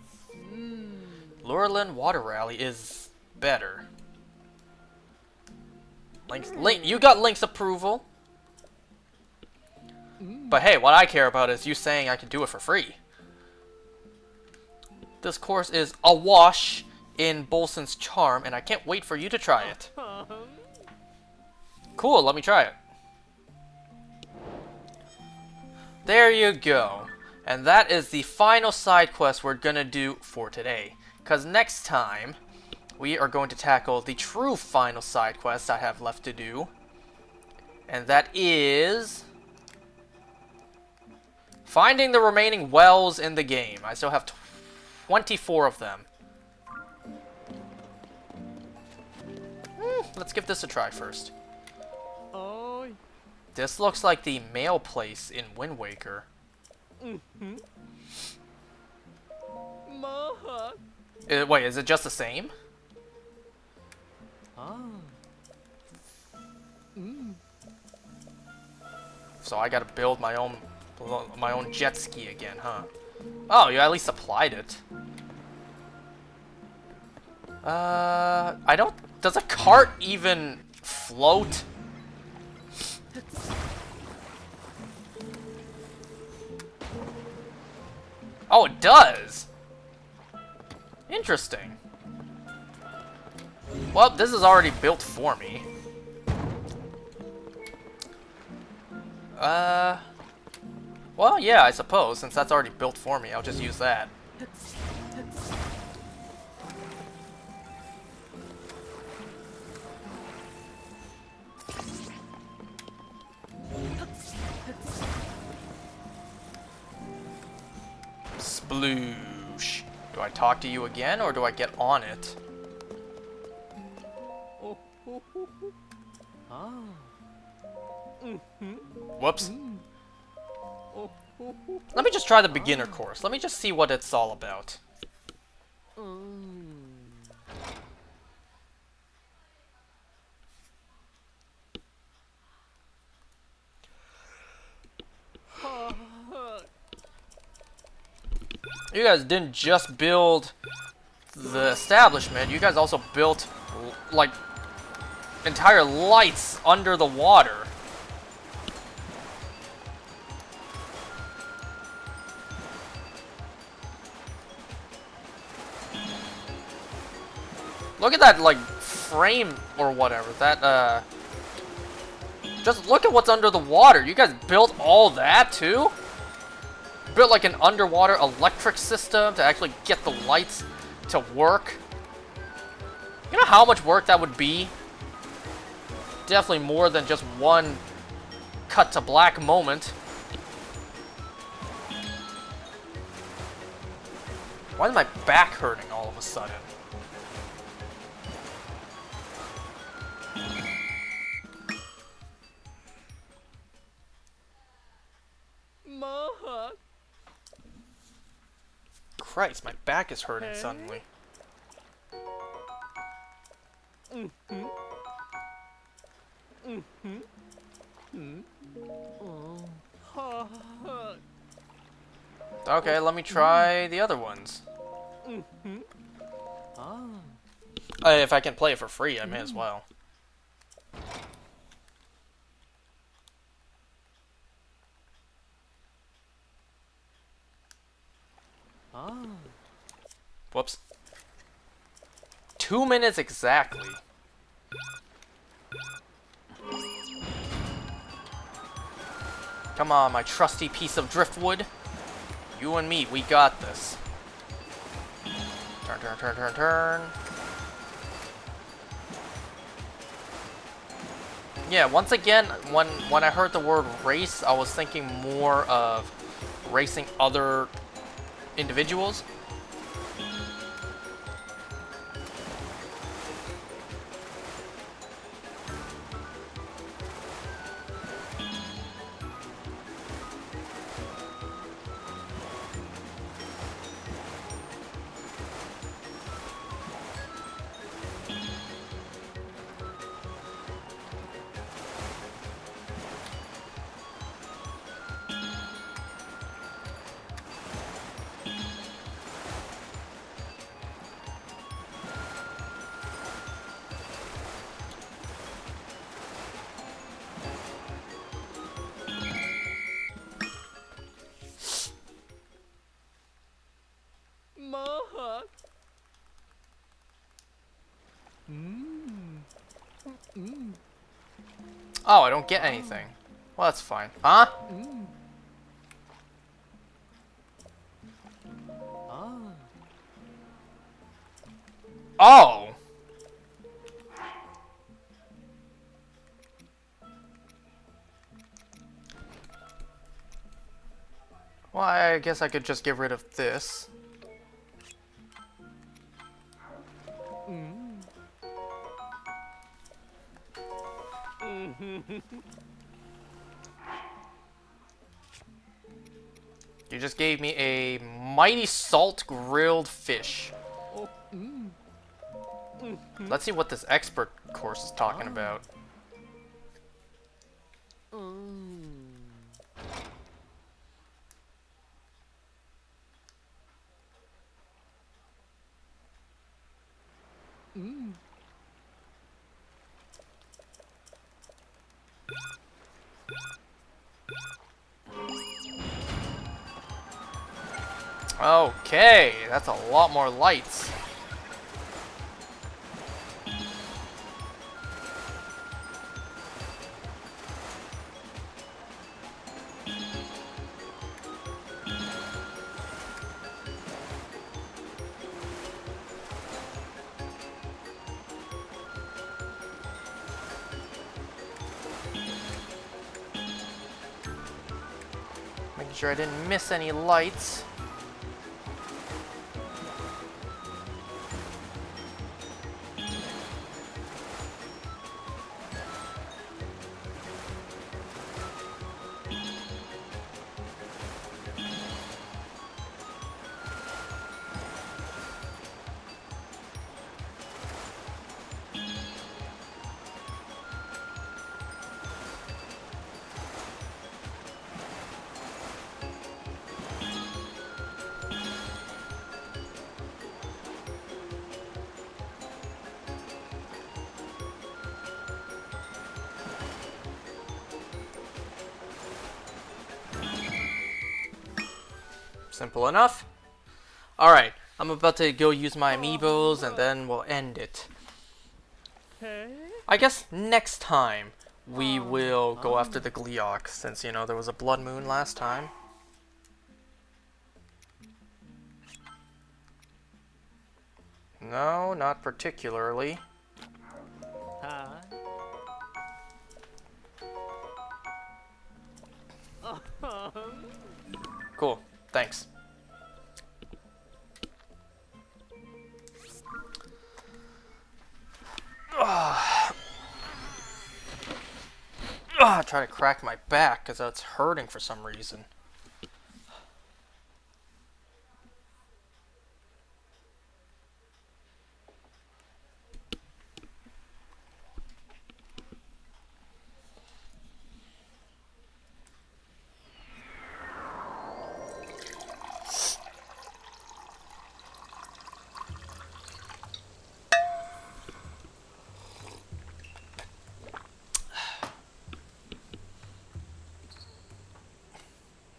Lurlin Water Rally is better. Link, you got Link's approval. But hey, what I care about is you saying I can do it for free. This course is awash in Bolson's charm, and I can't wait for you to try it. Cool, let me try it. There you go. And that is the final side quest we're gonna do for today. Because next time, we are going to tackle the true final side quest I have left to do. And that is finding the remaining wells in the game. I still have 24 of them. Let's give this a try first. Oh. This looks like the mail place in Wind Waker. Wait, is it just the same? So I gotta build my own jet ski again, huh? Oh, you at least applied it. I don't... Does a cart even float? Oh, it does! Interesting. Well, this is already built for me. Well, yeah, I suppose. Since that's already built for me, I'll just use that. Sploosh. Do I talk to you again, or do I get on it? Whoops. Let me just try the beginner course. Let me just see what it's all about. You guys didn't just build the establishment, you guys also built, like, entire lights under the water. Look at that, like, frame or whatever. That, just look at what's under the water. You guys built all that, too? Built, like, an underwater electric system to actually get the lights to work. You know how much work that would be? Definitely more than just one cut to black moment. Why is my back hurting all of a sudden? Christ, my back is hurting suddenly. Okay, let me try the other ones. If I can play it for free, I may as well. Whoops. 2 minutes exactly. Come on, my trusty piece of driftwood. You and me, we got this. Turn, turn, turn, turn, turn. Yeah, once again, when I heard the word race, I was thinking more of racing other individuals. Mmm. Mmm. Oh, I don't get anything. Well, that's fine. Huh? Mmm. Ah. Oh! Well, I guess I could just get rid of this. Mmm. Mmm. You just gave me a mighty salt grilled fish. Oh. Mmm. Let's see what this expert course is talking about. Mmm. Mmm. Okay, that's a lot more lights. Making sure I didn't miss any lights. Simple enough. Alright, I'm about to go use my amiibos and then we'll end it. Hey. I guess next time we will go after the Gleeok, since, you know, there was a blood moon last time. No, not particularly. Hi. Cool, thanks. Try to crack my back because it's hurting for some reason.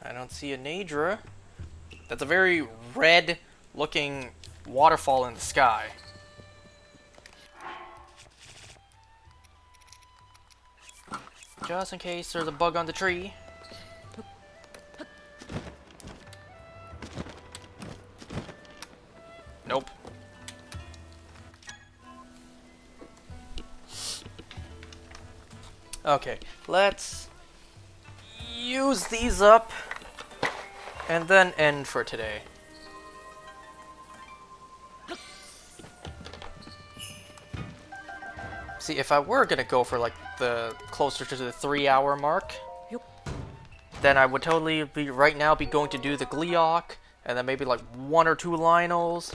I don't see a Nadra. That's a very red looking waterfall in the sky. Just in case there's a bug on the tree. Nope. Okay, let's use these up and then end for today. See, if I were gonna go for like the closer to the 3-hour mark, then I would totally be right now be going to do the Gleeok and then maybe like 1 or 2 Lionels.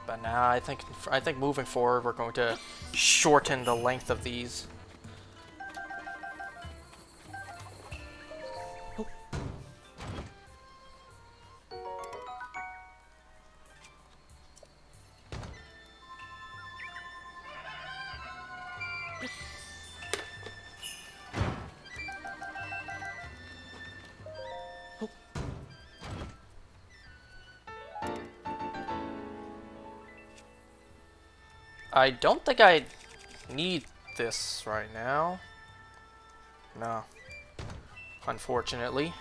But now I think moving forward we're going to shorten the length of these. I don't think I need this right now. No. Unfortunately.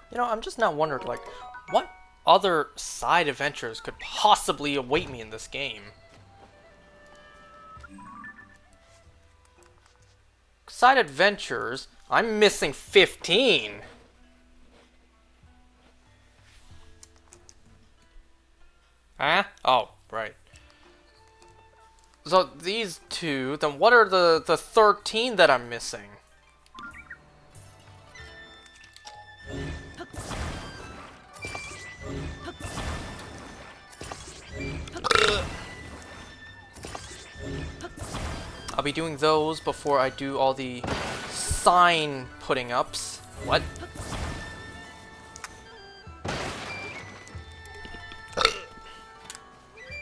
You know, I'm just now wondering, like, what other side adventures could possibly await me in this game? Side adventures? I'm missing 15! Huh? Oh, right. So, these two, then what are the 13 that I'm missing? I'll be doing those before I do all the sign putting ups. What?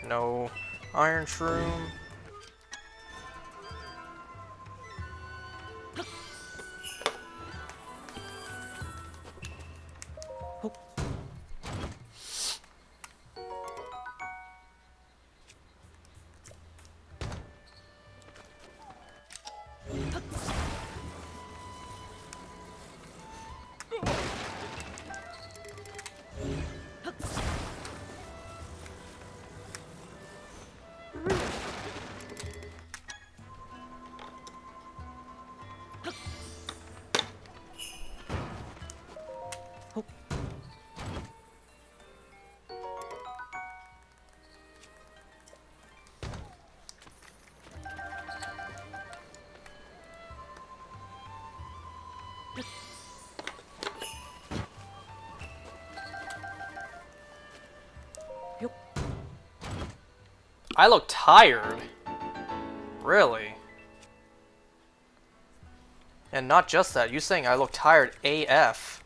No iron shroom. I look tired. Really? And not just that, you saying I look tired AF.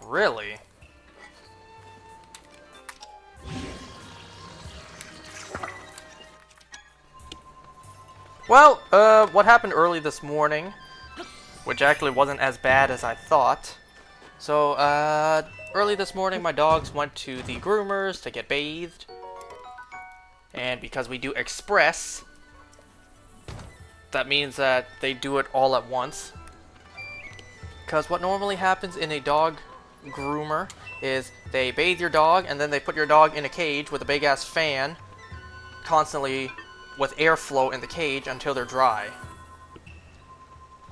Really? Well, what happened early this morning, which actually wasn't as bad as I thought. So, early this morning my dogs went to the groomers to get bathed. And because we do express, that means that they do it all at once. Because what normally happens in a dog groomer is they bathe your dog and then they put your dog in a cage with a big ass fan, constantly with airflow in the cage until they're dry.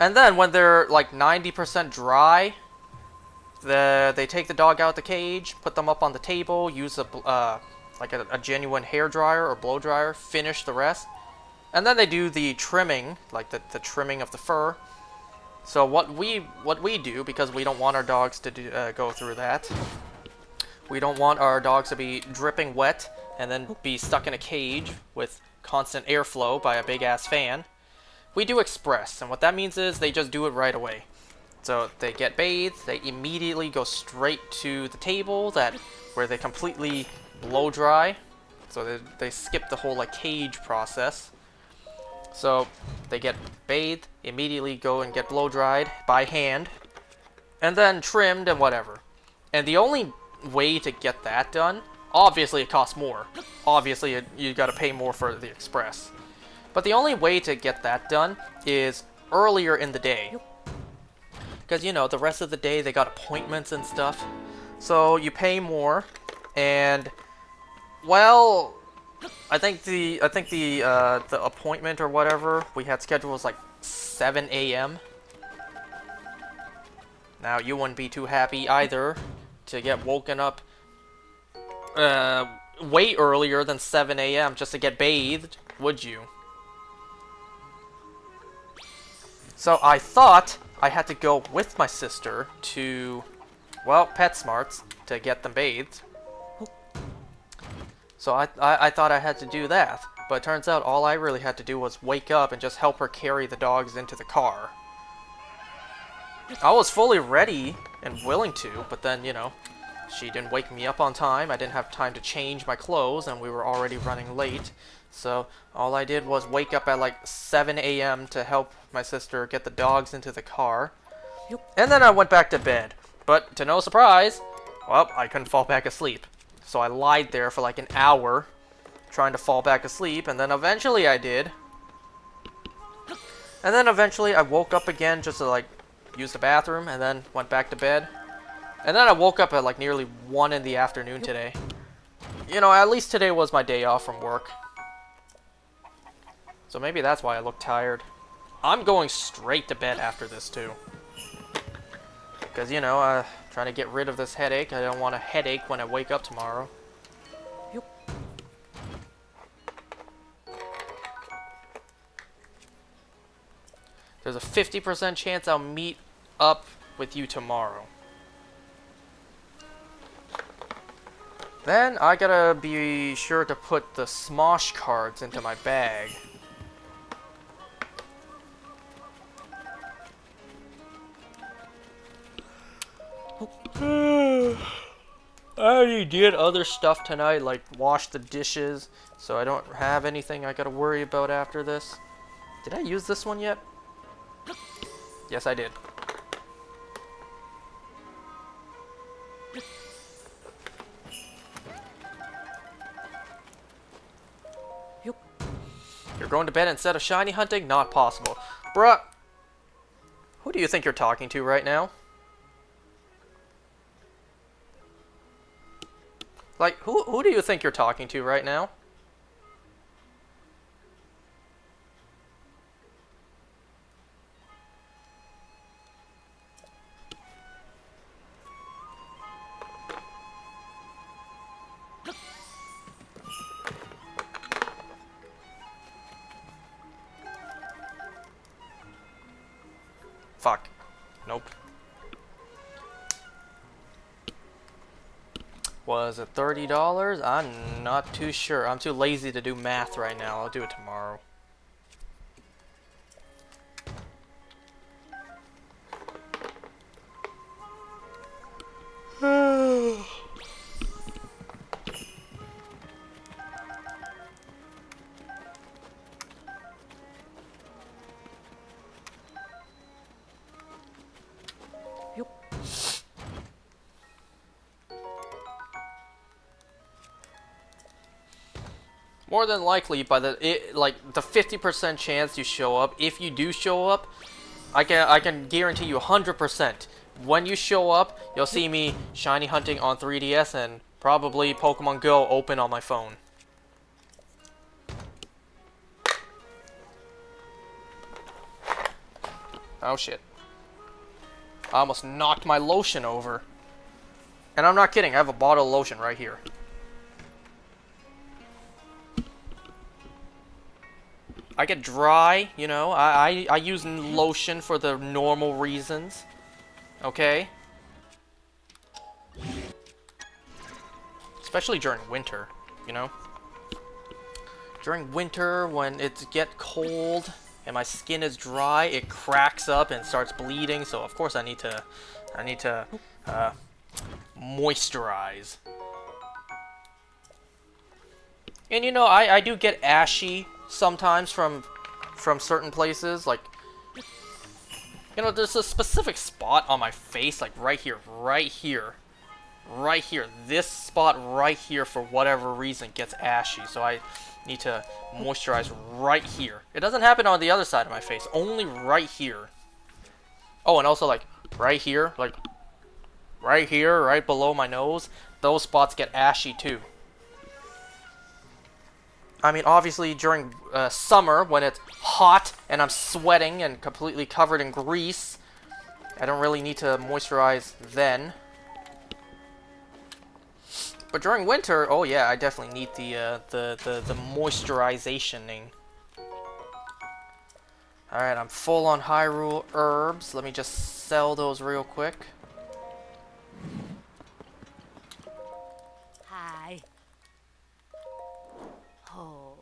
And then when they're like 90% dry, they take the dog out the cage, put them up on the table, use like a genuine hair dryer or blow dryer, finish the rest, and then they do the trimming, like the trimming of the fur. So what we do, because we don't want our dogs to go through that, we don't want our dogs to be dripping wet and then be stuck in a cage with constant airflow by a big ass fan. We do express, and what that means is they just do it right away. So they get bathed, they immediately go straight to the table where they completely blow dry. So they skip the whole like cage process. So they get bathed, immediately go and get blow dried by hand, and then trimmed and whatever. And the only way to get that done, obviously it costs more. Obviously you gotta pay more for the express. But the only way to get that done is earlier in the day. Because, you know, the rest of the day they got appointments and stuff. So you pay more, and, well, I think the appointment or whatever we had scheduled was like 7 a.m. Now you wouldn't be too happy either to get woken up way earlier than 7 a.m. just to get bathed, would you? So I thought I had to go with my sister to, well, PetSmart's to get them bathed. So I thought I had to do that. But it turns out all I really had to do was wake up and just help her carry the dogs into the car. I was fully ready and willing to, but then, you know, she didn't wake me up on time. I didn't have time to change my clothes, and we were already running late. So all I did was wake up at like 7 a.m. to help my sister get the dogs into the car. And then I went back to bed. But to no surprise, well, I couldn't fall back asleep. So I lied there for like an hour trying to fall back asleep, and then eventually I did. And then eventually I woke up again just to like use the bathroom, and then went back to bed. And then I woke up at like nearly 1 in the afternoon today. You know, at least today was my day off from work. So maybe that's why I look tired. I'm going straight to bed after this too. Because, you know, trying to get rid of this headache. I don't want a headache when I wake up tomorrow. There's a 50% chance I'll meet up with you tomorrow. Then I gotta be sure to put the Smosh cards into my bag. I already did other stuff tonight, like wash the dishes, so I don't have anything I gotta worry about after this. Did I use this one yet? Yes, I did. You're going to bed instead of shiny hunting? Not possible. Bruh, who do you think you're talking to right now? Like, who do you think you're talking to right now? Fuck. Nope. Was it $30? I'm not too sure. I'm too lazy to do math right now. I'll do it tomorrow. More than likely, by the 50% chance you show up, if you do show up, I can guarantee you 100%. When you show up, you'll see me shiny hunting on 3DS and probably Pokemon Go open on my phone. Oh shit. I almost knocked my lotion over. And I'm not kidding, I have a bottle of lotion right here. I get dry, you know, I use lotion for the normal reasons, okay? Especially during winter, you know? During winter, when it gets cold and my skin is dry, it cracks up and starts bleeding, so of course I need to moisturize. And you know, I do get ashy sometimes from certain places, like, you know, there's a specific spot on my face, like right here, this spot right here, for whatever reason gets ashy, so I need to moisturize right here. It doesn't happen on the other side of my face, only right here. Oh, and also like right here, like right here, right below my nose, those spots get ashy too. I mean, obviously during summer, when it's hot and I'm sweating and completely covered in grease, I don't really need to moisturize then. But during winter, oh yeah, I definitely need the moisturizationing. Alright, I'm full on Hyrule herbs. Let me just sell those real quick. Hi. Oh.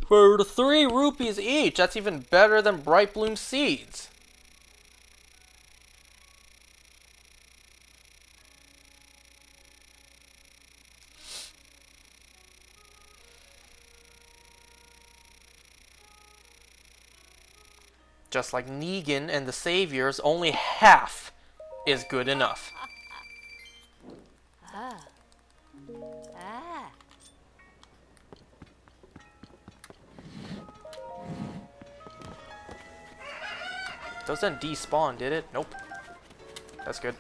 For 3 rupees each, that's even better than Bright Bloom seeds. Just like Negan and the Saviors, only half is good enough. Ah. Ah. Doesn't despawn, did it? Nope. That's good.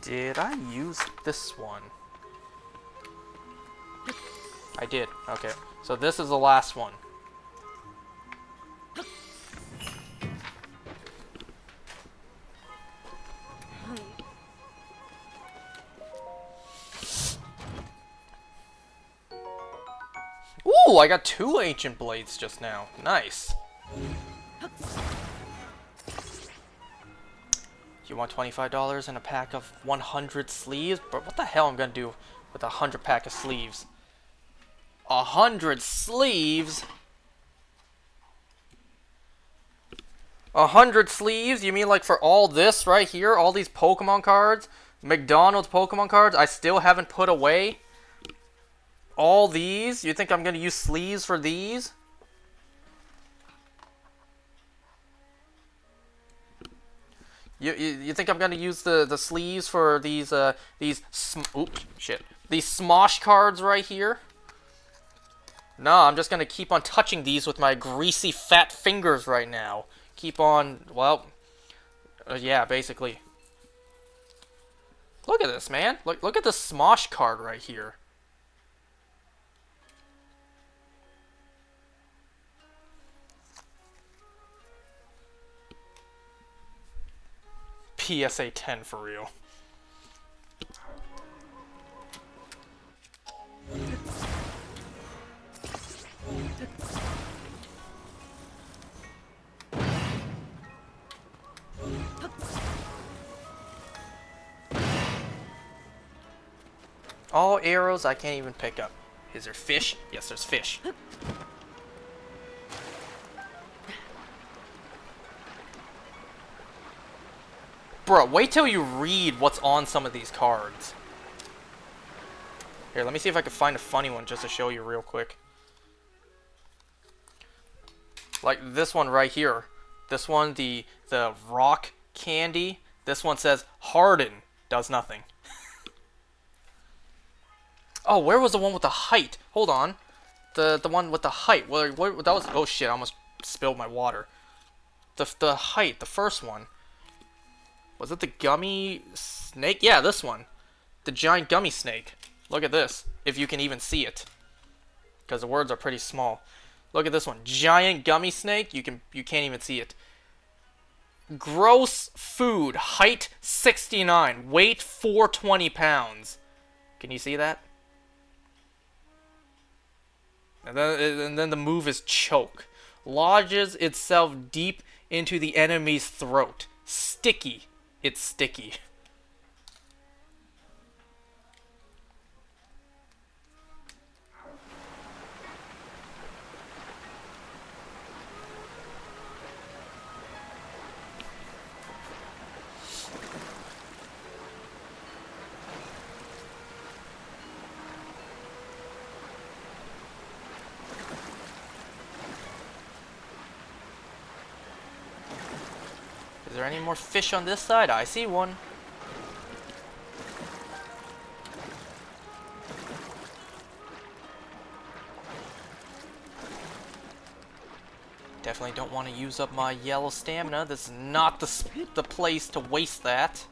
Did I use this one? I did. Okay. So this is the last one. Ooh, I got 2 ancient blades just now. Nice. You want $25 and a pack of 100 sleeves? But what the hell I'm gonna do with 100 pack of sleeves? 100 sleeves? 100 sleeves? You mean like for all this right here? All these Pokemon cards? McDonald's Pokemon cards I still haven't put away? All these? You think I'm gonna use sleeves for these? You think I'm gonna use the sleeves for these oops, shit, these Smosh cards right here? No, I'm just gonna keep on touching these with my greasy fat fingers right now. Keep on, well, yeah, basically. Look at this, man. Look at the Smosh card right here. PSA 10 for real. All arrows I can't even pick up. Is there fish? Yes, there's fish. Bro, wait till you read what's on some of these cards. Here, let me see if I can find a funny one just to show you real quick. Like this one right here. This one, the rock candy. This one says harden, does nothing. Oh, where was the one with the height? Hold on. The one with the height. Where that was, oh shit, I almost spilled my water. The height, the first one. Was it the gummy snake? Yeah, this one. The giant gummy snake. Look at this, if you can even see it. Because the words are pretty small. Look at this one. Giant gummy snake. You can't even see it. Gross food. Height 69. Weight 420 pounds. Can you see that? And then the move is choke. Lodges itself deep into the enemy's throat. Sticky. It's sticky. Is there any more fish on this side? I see one. Definitely don't want to use up my yellow stamina. This is not the place to waste that.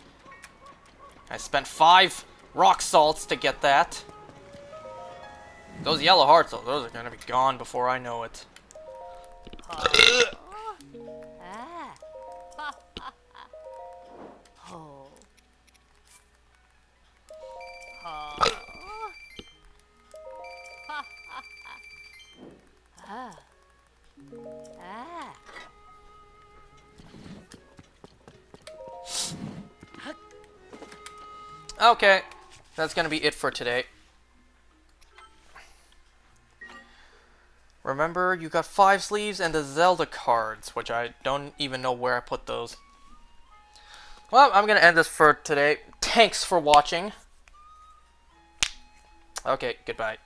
I spent 5 rock salts to get that. Those yellow hearts, though, those are gonna be gone before I know it. Ah. Oh. Ah. Ah. Okay, that's gonna be it for today. Remember, you got 5 sleeves and the Zelda cards, which I don't even know where I put those. Well, I'm gonna end this for today. Thanks for watching. Okay, goodbye.